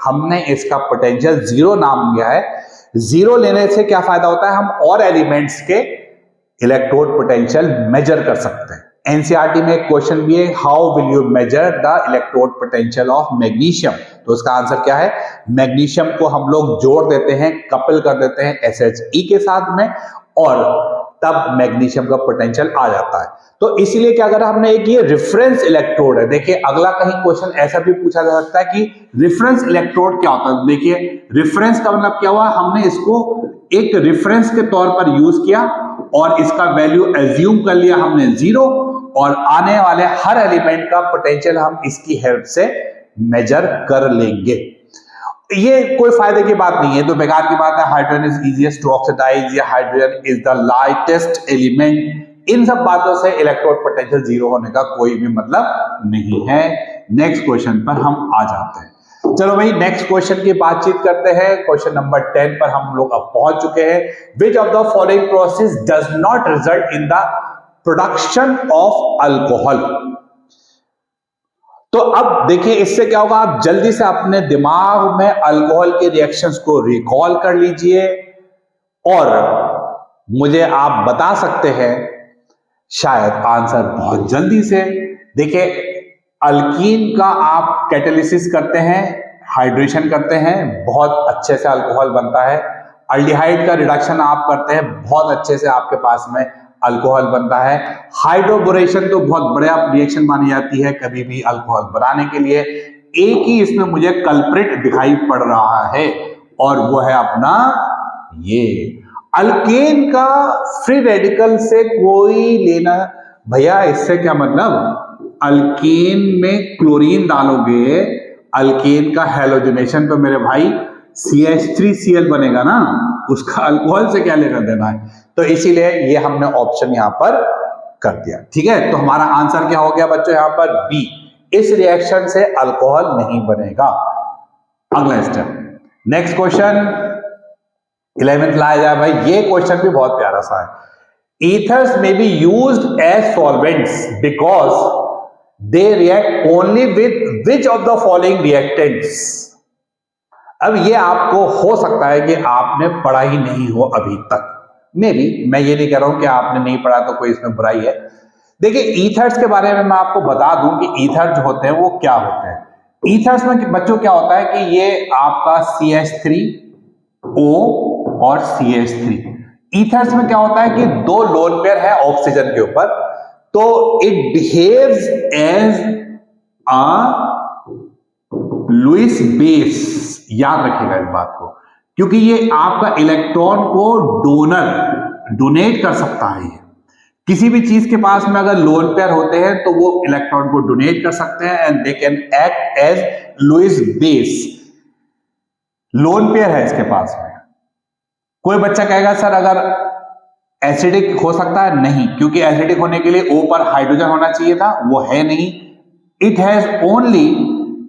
हमने इसका पोटेंशियल जीरो नाम दिया है। जीरो लेने से क्या फायदा होता है, हम और एलिमेंट्स के इलेक्ट्रोड पोटेंशियल मेजर कर सकते हैं। एनसीईआरटी में एक क्वेश्चन भी है, how will you measure the electrode potential of magnesium. तो उसका आंसर क्या है, मैग्नीशियम को हम लोग जोड़ देते हैं, कपल कर देते हैं SHE के साथ में, और तब मैग्नीशियम का पोटेंशियल आ जाता है। तो इसीलिए क्या करा हमने, एक ये रेफरेंस इलेक्ट्रोड है। देखिए अगला कहीं क्वेश्चन ऐसा भी पूछा जा सकता है कि रेफरेंस इलेक्ट्रोड क्या होता है। देखिए रेफरेंस का मतलब क्या हुआ, हमने इसको एक रेफरेंस के तौर पर यूज किया और इसका वैल्यू एज्यूम कर लिया हमने जीरो, और आने वाले हर एलिमेंट का पोटेंशियल हम इसकी हेल्प से मेजर कर लेंगे। ये कोई फायदे की बात नहीं है, तो बेकार की बात है। Hydrogen is easiest to oxidise, या hydrogen is the lightest element, इन सब बातों से इलेक्ट्रोड पोटेंशियल जीरो होने का कोई भी मतलब नहीं है। नेक्स्ट क्वेश्चन पर हम आ जाते हैं। चलो भाई नेक्स्ट क्वेश्चन की बातचीत करते हैं। क्वेश्चन नंबर 10 पर हम लोग अब पहुंच चुके हैं। विच of the following process does not result in the production of alcohol. तो अब देखिए इससे क्या होगा, आप जल्दी से अपने दिमाग में अल्कोहल के रिएक्शंस को रिकॉल कर लीजिए और मुझे आप बता सकते हैं शायद आंसर बहुत जल्दी से। देखिए अल्कीन का आप कैटालिसिस करते हैं, हाइड्रेशन करते हैं, बहुत अच्छे से अल्कोहल बनता है। अल्डिहाइड का रिडक्शन आप करते हैं, बहुत अच्छे से आपके पास में अल्कोहल बनता है। हाइड्रोबोरेशन तो बहुत बढ़िया रिएक्शन मानी जाती है कभी भी अल्कोहल बनाने के लिए। एक ही इसमें मुझे कल्प्रिट दिखाई पड़ रहा है और वो है अपना ये अल्केन का फ्री रेडिकल से कोई लेना। भैया इससे क्या मतलब, अल्केन में क्लोरीन डालोगे, अल्केन का हैलोजनेशन तो मेरे भाई CH3Cl बनेगा ना, उसका अल्कोहल से क्या लेना देना है। तो इसीलिए ये हमने ऑप्शन यहां पर कर दिया। ठीक है, तो हमारा आंसर क्या हो गया बच्चों यहां पर बी, इस रिएक्शन से अल्कोहल नहीं बनेगा। अगला स्टेप, नेक्स्ट क्वेश्चन 11th लाया जाए भाई, ये क्वेश्चन भी बहुत प्यारा सा है। Ethers may be used as solvents because they react only with which of the following reactants. अब ये आपको हो सकता है कि आपने पढ़ा ही नहीं हो अभी तक, मे बी, मैं ये नहीं कह रहा हूं कि आपने नहीं पढ़ा तो कोई इसमें बुराई है। देखिए ईथर्स के बारे में मैं आपको बता दूं कि ईथर जो होते हैं वो क्या होते हैं। ईथर्स में बच्चों क्या होता है कि ये आपका CH3O और CH3, ईथर्स में क्या होता है कि दो लोन पेयर है ऑक्सीजन के ऊपर, तो it behaves as a Lewis base, याद रखिएगा इस बात को, क्योंकि ये आपका इलेक्ट्रॉन को डोनेट कर सकता है। किसी भी चीज के पास में अगर लोन पेयर होते हैं तो वो इलेक्ट्रॉन को डोनेट कर सकते हैं and they can act as Lewis base. Lone pair है इसके पास में। कोई बच्चा कहेगा सर अगर एसिडिक हो सकता है, नहीं, क्योंकि एसिडिक होने के लिए O पर हाइड्रोजन होना चाहिए था, वो है नहीं। इट हैज ओनली,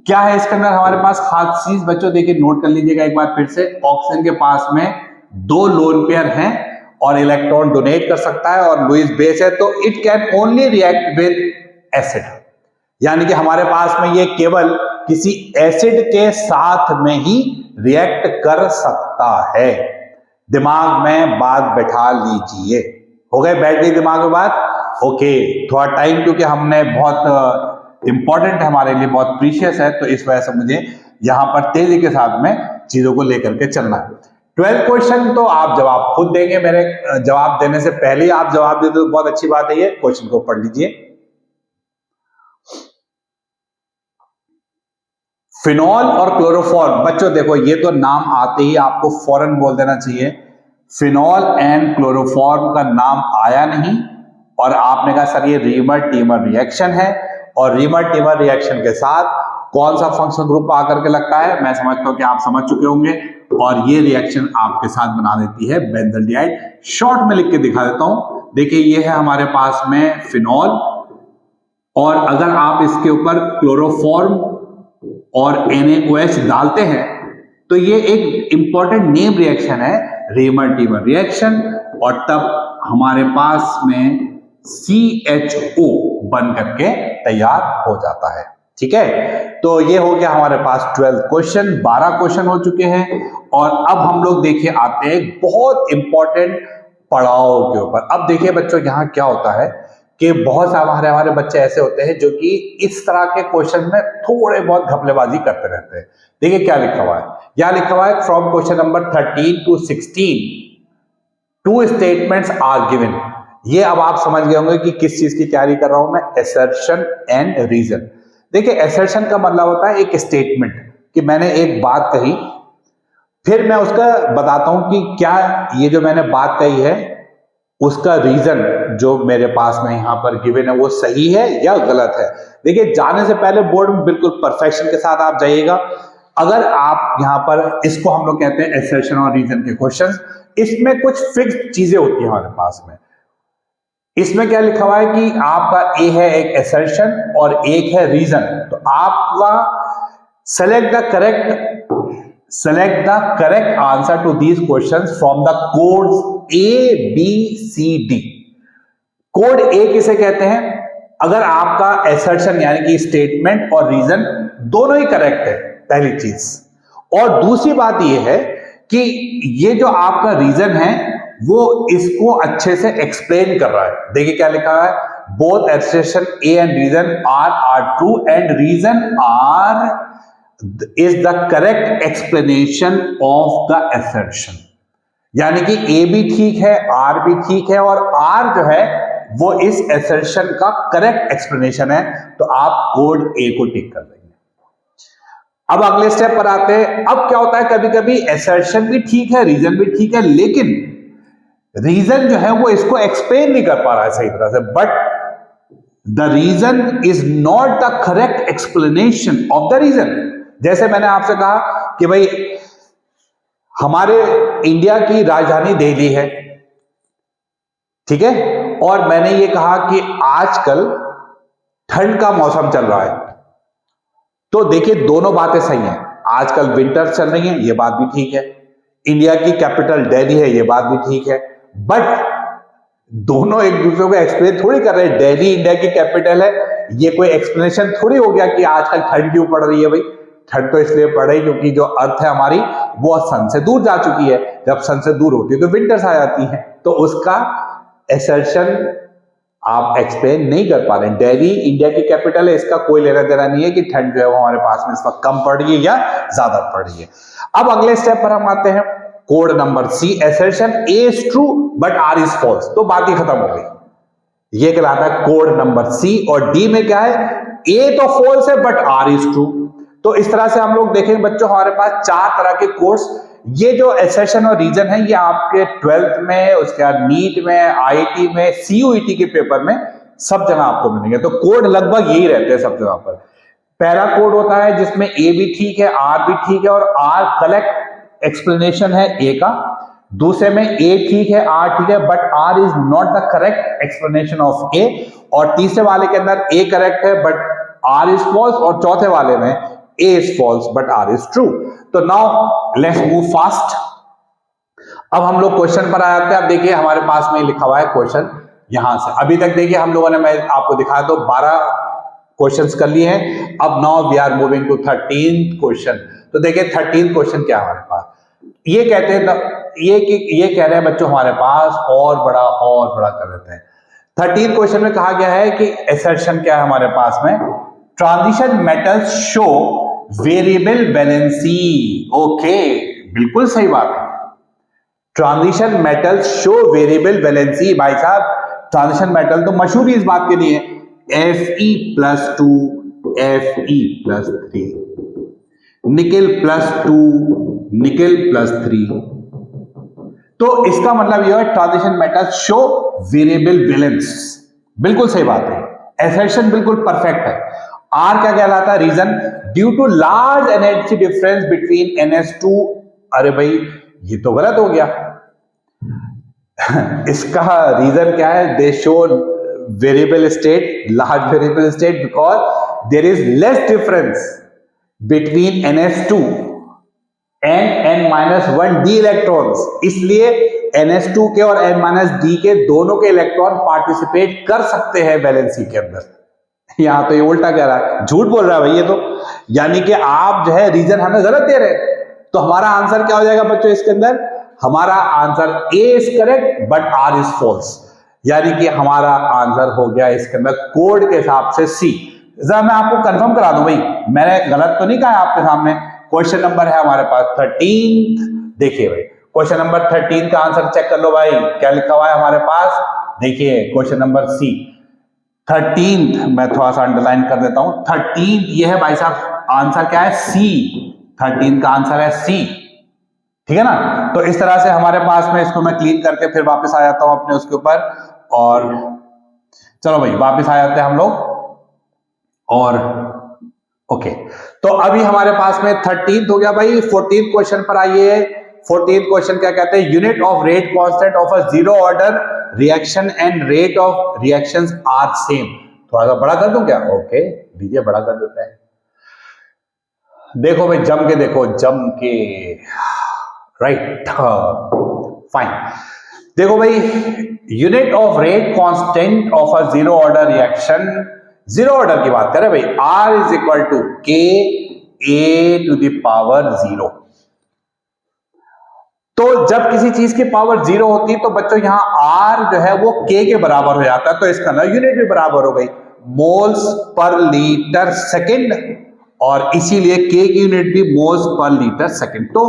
क्या है इसके अंदर हमारे पास खास चीज बच्चों, देखिए नोट कर लीजिएगा एक बार फिर से, ऑक्सीजन के पास में दो लोन पेयर हैं और इलेक्ट्रॉन डोनेट कर सकता है और लुईस बेस है, तो it can only react with acid. यानी कि हमारे पास में ये केवल किसी एसिड के साथ में ही रिएक्ट कर सकता है। दिमाग में बात बैठा लीजिए। हो गए, बैठ गई दिमाग में बात? ओके, थोड़ा टाइम क्योंकि हमने बहुत इंपॉर्टेंट है हमारे लिए, बहुत प्रीशियस है, तो इस वजह से मुझे यहां पर तेजी के साथ में चीजों को लेकर के चलना है। 12 क्वेश्चन तो आप जवाब खुद देंगे, मेरे जवाब देने से पहले ही आप जवाब दे दो तो बहुत अच्छी बात है। ये क्वेश्चन को पढ़ लीजिए। फिनॉल और क्लोरोफॉर्म, बच्चों देखो ये तो नाम आते ही आपको फौरन बोल देना चाहिए, फिनॉल एंड क्लोरोफॉर्म का नाम आया नहीं और आपने कहा सर ये रीमर टीमर रिएक्शन है, और रीमर टीमर रिएक्शन के साथ कौन सा फंक्शनल ग्रुप आकर के लगता है, मैं समझता हूं कि आप समझ चुके होंगे, और ये रिएक्शन आपके साथ बना देती है बेंजल्डिहाइड। शॉर्ट में लिख के दिखा देता हूं, देखिए ये है हमारे पास में फिनॉल, और अगर आप इसके ऊपर क्लोरोफॉर्म और NaOH डालते हैं तो ये एक इंपॉर्टेंट नेम रिएक्शन है, रीमर टीमर रिएक्शन, और तब हमारे पास में CHO बन करके तैयार हो जाता है। ठीक है, तो ये हो गया हमारे पास 12 क्वेश्चन, 12 क्वेश्चन हो चुके हैं, और अब हम लोग देखिए आते हैं बहुत इंपॉर्टेंट पड़ाव के ऊपर। अब देखिए बच्चों यहां क्या होता है कि बहुत सारे हमारे बच्चे ऐसे होते हैं जो कि इस तरह के क्वेश्चन में थोड़े बहुत घपलेबाजी करते रहते हैं। देखिए क्या लिखा हुआ है, यहां लिखा हुआ है from question number 13 to 16 2 statements are given. ये अब आप समझ गए होंगे कि किस चीज की तैयारी कर रहा हूं मैं, असर्शन एंड रीजन। देखिए असर्शन का मतलब होता है एक स्टेटमेंट, कि मैंने एक बात कही, फिर मैं उसका बताता हूं कि क्या ये जो मैंने बात कही है उसका रीजन जो मेरे पास में यहां पर गिवन है वो सही है या गलत है। देखिए जाने से पहले बोर्ड में बिल्कुल परफेक्शन के साथ आप जाइएगा। अगर आप यहां पर, इसको हम लोग कहते हैं असर्शन और रीजन के क्वेश्चंस, इसमें कुछ फिक्स्ड चीजें होती है हमारे पास में। इसमें क्या लिखा हुआ है कि आपका ए है एक असर्शन और एक है रीजन, तो आपका select the correct answer to these questions from the codes ABCD। Code A किसे कहते हैं? अगर आपका असर्शन यानी कि स्टेटमेंट और रीजन दोनों ही करेक्ट है, पहली चीज। और दूसरी बात यह है कि ये जो आपका रीजन है वो इसको अच्छे से एक्सप्लेन कर रहा है। देखिए क्या लिखा है, both assertion A and reason are true and reason is the correct explanation of the assertion। यानी कि A भी ठीक है, R भी ठीक है, और R जो है वो इस assertion का करेक्ट एक्सप्लेनेशन है, तो आप कोड A को टिक कर देंगे। अब अगले स्टेप पर आते हैं। अब क्या होता है, कभी कभी assertion भी ठीक है, रीजन भी ठीक है, लेकिन रीजन जो है वो इसको एक्सप्लेन नहीं कर पा रहा है सही तरह से, but the reason is not the correct explanation of the reason. जैसे मैंने आपसे कहा कि भाई हमारे इंडिया की राजधानी दिल्ली है, ठीक है, और मैंने ये कहा कि आजकल ठंड का मौसम चल रहा है, तो देखिए दोनों बातें सही हैं। आजकल विंटर चल रही है, ये बात भी ठीक है। इंडिया की कैपिटल दिल्ली है, ये बात भी ठीक है, बट दोनों एक दूसरे को एक्सप्लेन थोड़ी कर रहे हैं। दिल्ली इंडिया की कैपिटल है, ये कोई एक्सप्लेनेशन थोड़ी हो गया कि आजकल ठंड क्यों पड़ रही है। भाई ठंड तो इसलिए पड़ रही क्योंकि जो अर्थ है हमारी वो सन से दूर जा चुकी है। जब सन से दूर होती है तो विंटर्स आ जाती हैं, तो उसका असर्शन आप एक्सप्लेन नहीं कर पा रहे। दिल्ली इंडिया की कैपिटल है, इसका कोई लेना देना नहीं है कि ठंड जो है वो हमारे पास में इस वक्त कम पड़ रही है या ज्यादा पड़ रही है। अब अगले स्टेप पर हम आते हैं, code number C, assertion A is true but R is false। तो बात ही खत्म हो गई, ये कहलाता है कोड नंबर सी। और डी में क्या है, A तो false है but R is true। तो इस तरह से हम लोग देखेंगे बच्चों, हमारे पास 4 तरह के कोड्स, ये जो assertion और रीजन है ये आपके 12th में, उसके बाद नीट में, IIT में, CUET के पेपर में सब जगह आपको मिलेंगे। तो कोड लगभग यही रहते हैं सब जगह पर। पहला कोड होता है जिसमें A भी ठीक है, R भी ठीक है और R करेक्ट एक्सप्लेनेशन है ए का। दूसरे में ए ठीक है, आर ठीक है, but R is not the correct explanation of A. और तीसरे वाले के अंदर ए करेक्ट है बट आर इज फॉल्स, और चौथे वाले में A is false but R is true. तो नाउ लेट्स मूव फास्ट। अब हम लोग क्वेश्चन पर आ जाते हैं। अब देखिए हमारे पास में लिखा हुआ है क्वेश्चन, यहां से अभी तक देखिए हम लोगों ने, मैं आपको दिखाया तो 12 क्वेश्चंस कर लिए हैं। अब now we are moving to 13th question. तो देखिए 13th क्वेश्चन क्या है हमारे पास, ये कहते हैं ये कह रहे हैं बच्चों हमारे पास और बड़ा कर देते हैं। 13th क्वेश्चन में कहा गया है कि असर्शन क्या है हमारे पास में, transition metals show variable valency. Okay, बिल्कुल सही बात है, transition metals show variable valency. भाई साहब ट्रांजिशन मेटल तो मशहूर ही इस बात के लिए, Fe+2 Fe+3, निकेल+2 निकेल+3। तो इसका मतलब यह है transition metals show variable valence. बिल्कुल सही बात है, असर्शन बिल्कुल परफेक्ट है। आर क्या कहलाता है, reason, due to large energy difference between NS2। अरे भाई ये तो गलत हो गया इसका रीजन क्या है, they show variable state, large variable state, because there is less difference between NS2 and N-1d electrons. इसलिए NS2 के और N-d के दोनों के इलेक्ट्रॉन पार्टिसिपेट कर सकते हैं वैलेंसी के अंदर। यहां तो ये उल्टा कह रहा है, झूठ बोल रहा है भाई ये तो, यानी कि आप जो है रीजन हमें गलत दे रहे हैं। तो हमारा आंसर क्या हो जाएगा बच्चों इसके अंदर, हमारा answer A is correct but R is false, यानी कि हमारा आंसर हो गया इसके अंदर कोड के हिसाब से C। जरा मैं आपको कंफर्म करा दूं भाई, मैंने गलत तो नहीं कहा आपके सामने। क्वेश्चन नंबर है हमारे पास 13। देखिए भाई क्वेश्चन नंबर 13 का आंसर चेक कर लो भाई, क्या लिखा हुआ है हमारे पास। देखिए क्वेश्चन नंबर सी 13, मैं थोड़ा सा अंडरलाइन कर देता हूं। 13 ये है भाई साहब, आंसर क्या है, सी। 13 का आंसर है सी, ठीक है ना। तो इस तरह से हमारे पास में, इसको मैं क्लीन करके फिर वापस आ जाता हूं अपने उसके ऊपर, और चलो भाई वापस आ जाते हैं हम लोग। और ओके, तो अभी हमारे पास में 13th हो गया भाई। 14th क्वेश्चन पर आइए। 14th क्वेश्चन क्या कहते हैं, unit of rate constant of a zero order reaction and rate of reactions are same. थोड़ा सा बड़ा कर दूं क्या, ओके दीजिए बड़ा कर देते हैं। देखो भाई जम के देखो, जम के, राइट, फाइन। देखो भाई unit of rate constant of a zero order reaction, zero order की बात करें भाई, R is equal to K A to the power 0। तो जब किसी चीज की पावर 0 होती है तो बच्चों यहां R जो है वो K के बराबर हो जाता है, तो इसका ना यूनिट भी बराबर हो गई, मोल्स पर लीटर सेकेंड, और इसीलिए K की यूनिट भी मोल्स पर लीटर सेकेंड। तो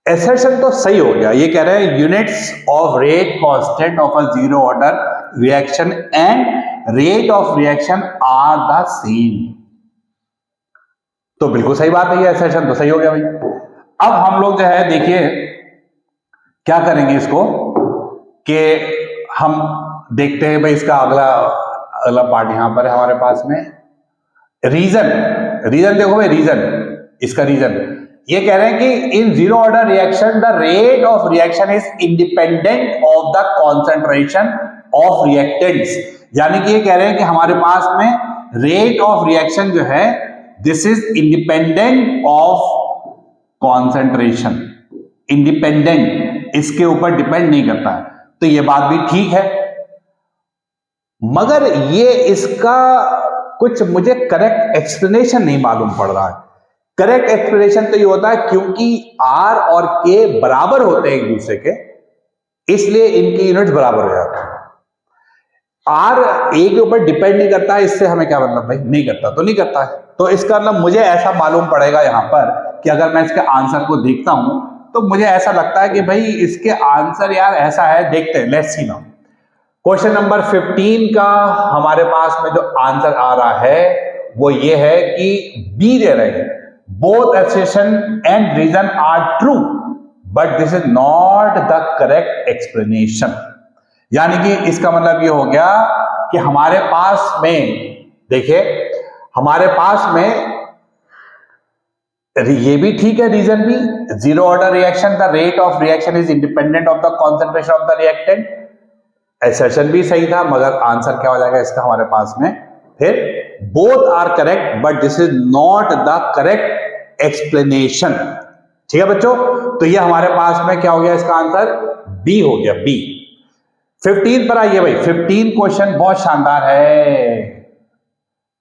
असर्शन तो सही हो गया, ये कह रहे हैं units of rate constant of a zero order reaction and rate of reaction are the same. तो बिल्कुल सही बात है, ये असर्शन तो सही हो गया भाई। अब हम लोग जो है देखिए क्या करेंगे इसको, कि हम देखते हैं भाई इसका अगला पार्ट यहां पर है हमारे पास में, रीजन। देखो भाई रीजन, इसका रीजन ये कह रहे हैं कि in zero order reaction the rate of reaction is independent of the concentration of reactants. यानी कि ये कह रहे हैं कि हमारे पास में रेट ऑफ रिएक्शन जो है this is independent of concentration. Independent, इसके ऊपर डिपेंड नहीं करता है, तो ये बात भी ठीक है। मगर ये इसका कुछ मुझे करेक्ट एक्सप्लेनेशन नहीं मालूम पड़ रहा है। करेक्ट एक्सप्लेनेशन तो ये होता है क्योंकि R और K बराबर होते हैं एक दूसरे के, इसलिए इनकी यूनिट्स बराबर हो जाती है। R A के ऊपर डिपेंड नहीं करता है, इससे हमें क्या मतलब भाई, नहीं करता तो नहीं करता है। तो इसका मतलब मुझे ऐसा मालूम पड़ेगा यहां पर कि अगर मैं इसके आंसर को देखता हूं तो मुझे ऐसा लगता है कि भाई इसके आंसर यार ऐसा है, देखते हैं, let's see now. Question number 15 का हमारे पास में जो आंसर आ रहा है वो ये है कि बी दे रहे हैं, both assertion and reason are true but this is not the correct explanation. यानी कि इसका मतलब ये हो गया कि हमारे पास में, देखिए हमारे पास में ये भी ठीक है, रीजन भी, zero order reaction, the rate of reaction is independent of the concentration of the reactant, assertion भी सही था, मगर आंसर क्या हो जाएगा इसका हमारे पास में, फिर both are correct but this is not the correct explanation. ठीक है बच्चों, तो ये हमारे पास में क्या हो गया, इसका आंसर बी हो गया, बी। 15 पर आइए भाई, 15 क्वेश्चन बहुत शानदार है।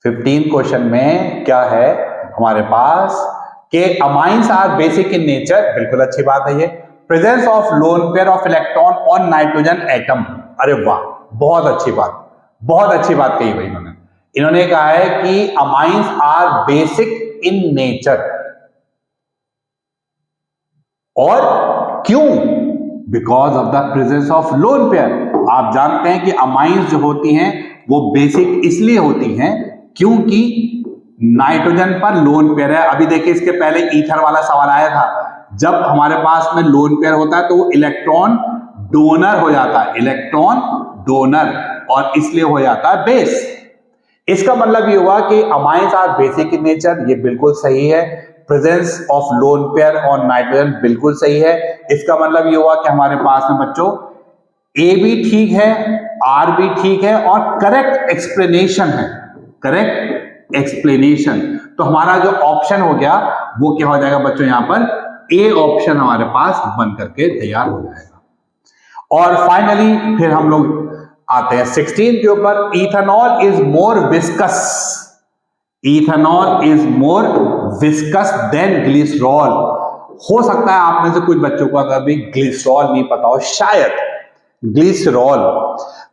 15 क्वेश्चन में क्या है हमारे पास कि amines are basic in nature, बिल्कुल अच्छी बात है ये। Presence of lone pair of electron on nitrogen atom, अरे वाह, बहुत अच्छी बात, बहुत अच्छी बात कही भाई इन्होंने। इन्होंने कहा है कि amines are basic in nature, और क्यों, because of the presence of lone pair. आप जानते हैं कि अमाइंस जो होती हैं वो बेसिक इसलिए होती हैं क्योंकि नाइट्रोजन पर लोन पेयर है। अभी देखिए इसके पहले ईथर वाला सवाल आया था, जब हमारे पास में लोन पेयर होता है तो वो इलेक्ट्रॉन डोनर हो जाता है, इलेक्ट्रॉन डोनर, और इसलिए हो जाता है बेस। इसका मतलब ये हुआ कि amines are basic in nature, ये बिल्कुल सही है। Presence of lone pair on nitrogen बिल्कुल सही है। इसका मतलब ये हुआ कि हमारे पास में बच्चों ए भी ठीक है, आर भी ठीक है, और करेक्ट एक्सप्लेनेशन है, करेक्ट एक्सप्लेनेशन। तो हमारा जो ऑप्शन हो गया वो क्या हो जाएगा बच्चों, यहां पर ए ऑप्शन हमारे पास बन करके तैयार हो जाएगा। और फाइनली फिर हम लोग आते हैं 16 के ऊपर। Ethanol is more viscous, ethanol is more viscous than glycerol. हो सकता है आप में से कुछ बच्चों को अगर भी ग्लिसरॉल नहीं पता हो, शायद ग्लिसरॉल।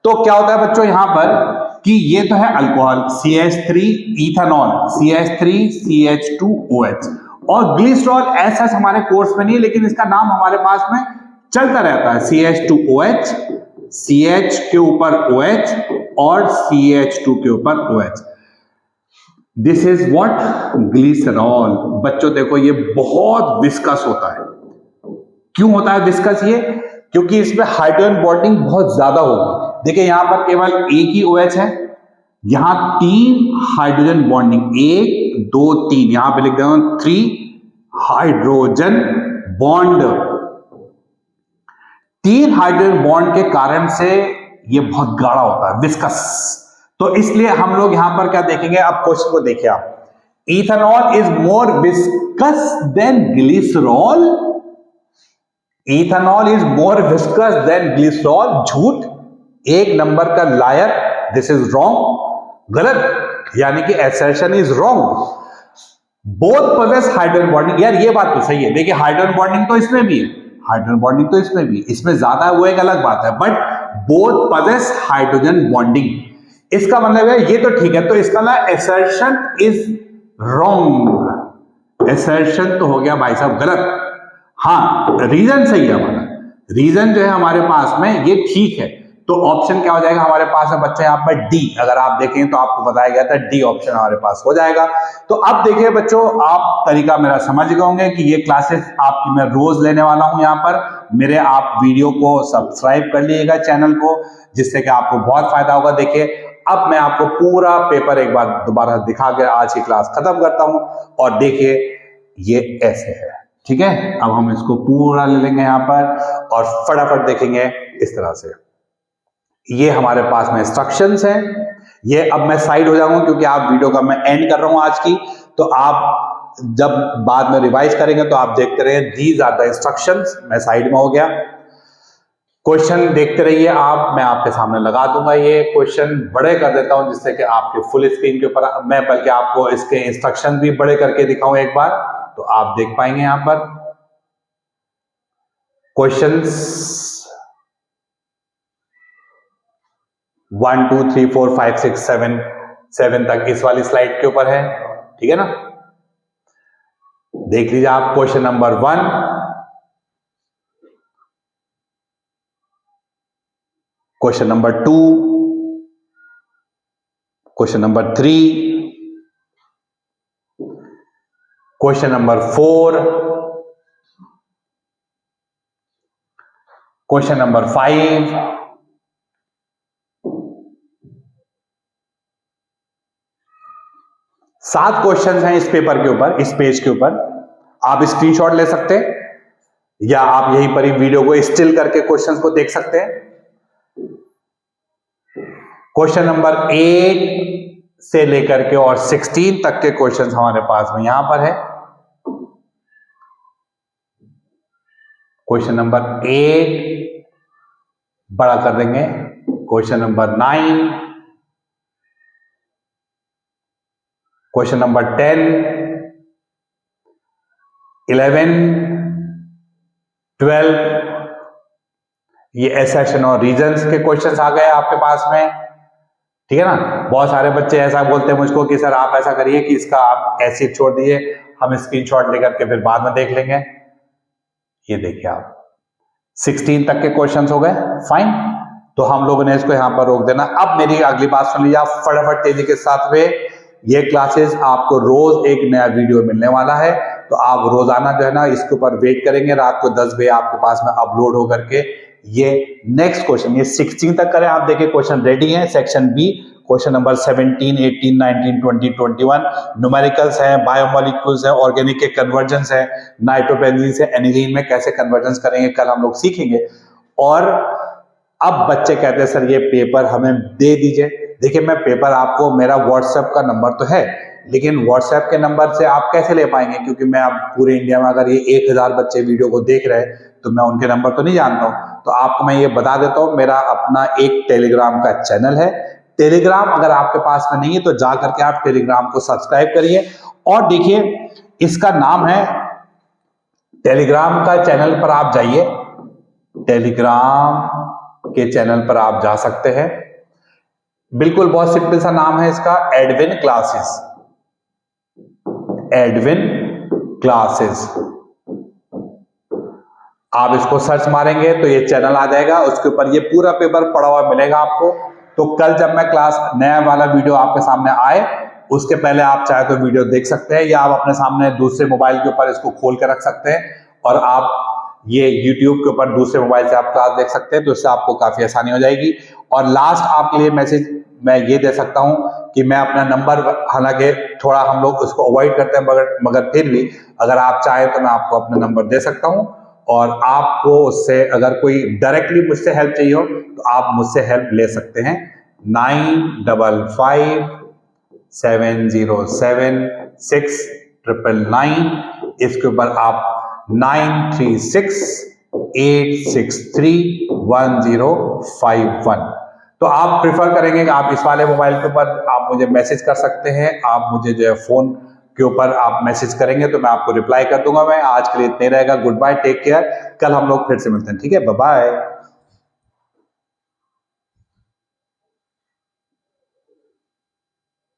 तो क्या होता है बच्चों यहां पर कि ये तो है alcohol CH3 ethanol, CH3 CH2OH, और ग्लिसरॉल ऐसा हमारे कोर्स में नहीं है, लेकिन इसका नाम हमारे पास में चलता रहता है, CH2OH, CH के ऊपर OH और CH2 के ऊपर OH। This is what, glycerol. बच्चों देखो ये बहुत विस्कस होता है। क्यों होता है विस्कस ये, क्योंकि इसमें हाइड्रोजन बॉन्डिंग बहुत ज्यादा होगी। देखिए यहां पर केवल एक ही OH है, यहां 3 हाइड्रोजन बॉन्डिंग, 1 2 3, यहां पे लिख देता हूं 3 हाइड्रोजन बॉन्ड। 3 हाइड्रोजन बॉन्ड के कारण से ये बहुत गाढ़ा होता है, विस्कस। तो इसलिए हम लोग यहां पर क्या देखेंगे, अब क्वेश्चन को देखिए आप, ethanol is more viscous than glycerol, ethanol is more viscous than glycerol, झूठ, एक नंबर का लायर, दिस इज रॉन्ग, गलत, यानी कि assertion is wrong. Both possess hydrogen bonding, यार ये बात तो सही है। देखिए हाइड्रोजन बॉन्डिंग तो इसमें भी है, हाइड्रोजन बॉन्डिंग तो इसमें भी, इसमें ज्यादा है वो एक अलग बात है, but both possess hydrogen bonding, इसका मतलब है ये तो ठीक है। तो इसका ना असर्शन इज रॉन्ग, असर्शन तो हो गया भाई साहब गलत। हाँ रीजन सही है हमारा, रीजन जो है हमारे पास में ये ठीक है। तो ऑप्शन क्या हो जाएगा हमारे पास है बच्चे यहाँ पर डी। अगर आप देखें तो आपको बताया गया था डी ऑप्शन हमारे पास हो जाएगा। तो अब देखिए बच्चों, आप तरीका मेरा समझ गए होंगे कि ये क्लासेस आपकी मैं रोज लेने वाला हूं यहाँ पर। मेरे आप वीडियो को सब्सक्राइब कर लीजिएगा चैनल को, जिससे कि आपको बहुत फायदा होगा। देखिए अब मैं आपको पूरा पेपर एक बार दोबारा दिखा के आज की क्लास खत्म करता हूं, और देखिए ये ऐसे है, ठीक है। अब हम इसको पूरा ले लेंगे यहाँ पर और फटाफट देखेंगे इस तरह से। ये हमारे पास में इंस्ट्रक्शंस हैं। ये अब मैं साइड हो जाऊंगा क्योंकि आप वीडियो का मैं एंड कर रहा हूं आज की, तो आप जब बाद में रिवाइज करेंगे तो आप देखते रहिए, दीज आर द इंस्ट्रक्शंस। मैं साइड में हो गया, क्वेश्चन देखते रहिए आप, मैं आपके सामने लगा दूंगा। ये क्वेश्चन बड़े कर देता हूं जिससे कि आपके फुल स्क्रीन के ऊपर मैं बल्कि आपको इसके इंस्ट्रक्शन भी बड़े करके दिखाऊं एक बार, तो आप देख पाएंगे यहां पर क्वेश्चंस 1 2 3 4 5 6 7 तक इस वाली स्लाइड के ऊपर है, ठीक है ना। देख लीजिए आप question number 1, question number 2, question number 3, question number 4, question number 5, सात क्वेश्चंस हैं इस पेपर के ऊपर, इस पेज के ऊपर। आप स्क्रीनशॉट ले सकते हैं या आप यहीं पर ही वीडियो को स्टिल करके क्वेश्चंस को देख सकते हैं। क्वेश्चन नंबर 8 से लेकर के और 16 तक के क्वेश्चंस हमारे पास में यहां पर है। क्वेश्चन नंबर 8 बड़ा कर देंगे, क्वेश्चन नंबर 9, क्वेश्चन नंबर 10, 11, 12, ये एसेशन और रीजंस के क्वेश्चंस आ गए आपके पास में, ठीक है ना। बहुत सारे बच्चे ऐसा बोलते हैं मुझको कि सर आप ऐसा करिए कि इसका आप ऐसे छोड़ दिए, हम स्क्रीनशॉट लेकर के फिर बाद में देख लेंगे। ये देखिए आप 16 तक के क्वेश्चंस हो गए, फाइन। तो हम लोगों ने इसको यहां पर रोक देना। अब मेरी अगली बात सुन लीजिए आप फटाफट तेजी के साथ में। ये क्लासेस आपको रोज एक नया वीडियो मिलने वाला है, तो आप रोजाना जो है ना इसके ऊपर वेट करेंगे। रात को 10 बजे आपके पास में अपलोड हो करके ये नेक्स्ट क्वेश्चन, ये 16 तक करें। आप देखिए क्वेश्चन रेडी है। Section B question number 17, 18, 19, 20, 21 numericals है, बायोमोलिक्यूल्स है, ऑर्गेनिक के कन्वर्जेंस है, नाइट्रोबेंजीन से एनिलीन में कैसे कन्वर्जेंस करेंगे कल हम लोग सीखेंगे। और अब बच्चे कहते हैं सर ये पेपर हमें दे दीजिए। देखिए मैं पेपर आपको, मेरा व्हाट्सएप का नंबर तो है, लेकिन व्हाट्सएप के नंबर से आप कैसे ले पाएंगे, क्योंकि मैं अब पूरे इंडिया में अगर ये 1000 बच्चे वीडियो को देख रहे हैं तो मैं उनके नंबर तो नहीं जानता हूं। तो आपको मैं ये बता देता हूं, मेरा अपना एक टेलीग्राम का चैनल है। टेलीग्राम अगर आपके पास में नहीं है तो जा करके आप टेलीग्राम को सब्सक्राइब करिए। और देखिए इसका नाम है, टेलीग्राम का चैनल पर आप जाइए, टेलीग्राम के चैनल पर आप जा सकते हैं। बिल्कुल बहुत सिंपल सा नाम है इसका, एडविन क्लासेस। एडविन क्लासेस आप इसको सर्च मारेंगे तो ये चैनल आ जाएगा, उसके ऊपर ये पूरा पेपर पढ़ा हुआ मिलेगा आपको। तो कल जब मैं क्लास नया वाला वीडियो आपके सामने आए उसके पहले आप चाहे तो वीडियो देख सकते हैं, या आप अपने सामने दूसरे मोबाइल के ऊपर इसको खोल के रख सकते हैं और आप ये YouTube के ऊपर दूसरे मोबाइल से आप क्लास देख सकते हैं। तो इससे आपको काफी आसानी हो जाएगी। और लास्ट आपके लिए मैसेज मैं ये दे सकता हूं कि मैं अपना नंबर, हालांकि थोड़ा हम लोग उसको अवॉइड करते हैं, मगर फिर भी अगर आप चाहें तो मैं आपको अपना नंबर दे सकता हूं। और आपको उससे अगर कोई डायरेक्टली मुझसे हेल्प चाहिए हो तो आप मुझसे हेल्प ले सकते हैं। 9557076999 इसके ऊपर आप 9368631051। तो आप प्रिफर करेंगे कि आप इस वाले मोबाइल के ऊपर आप मुझे मैसेज कर सकते हैं। आप मुझे जो है फोन के ऊपर आप मैसेज करेंगे तो मैं आपको रिप्लाई कर दूंगा। मैं आज के लिए इतना ही रहेगा। Good bye, take care. कल हम लोग फिर से मिलते हैं, ठीक है, बाय बाय।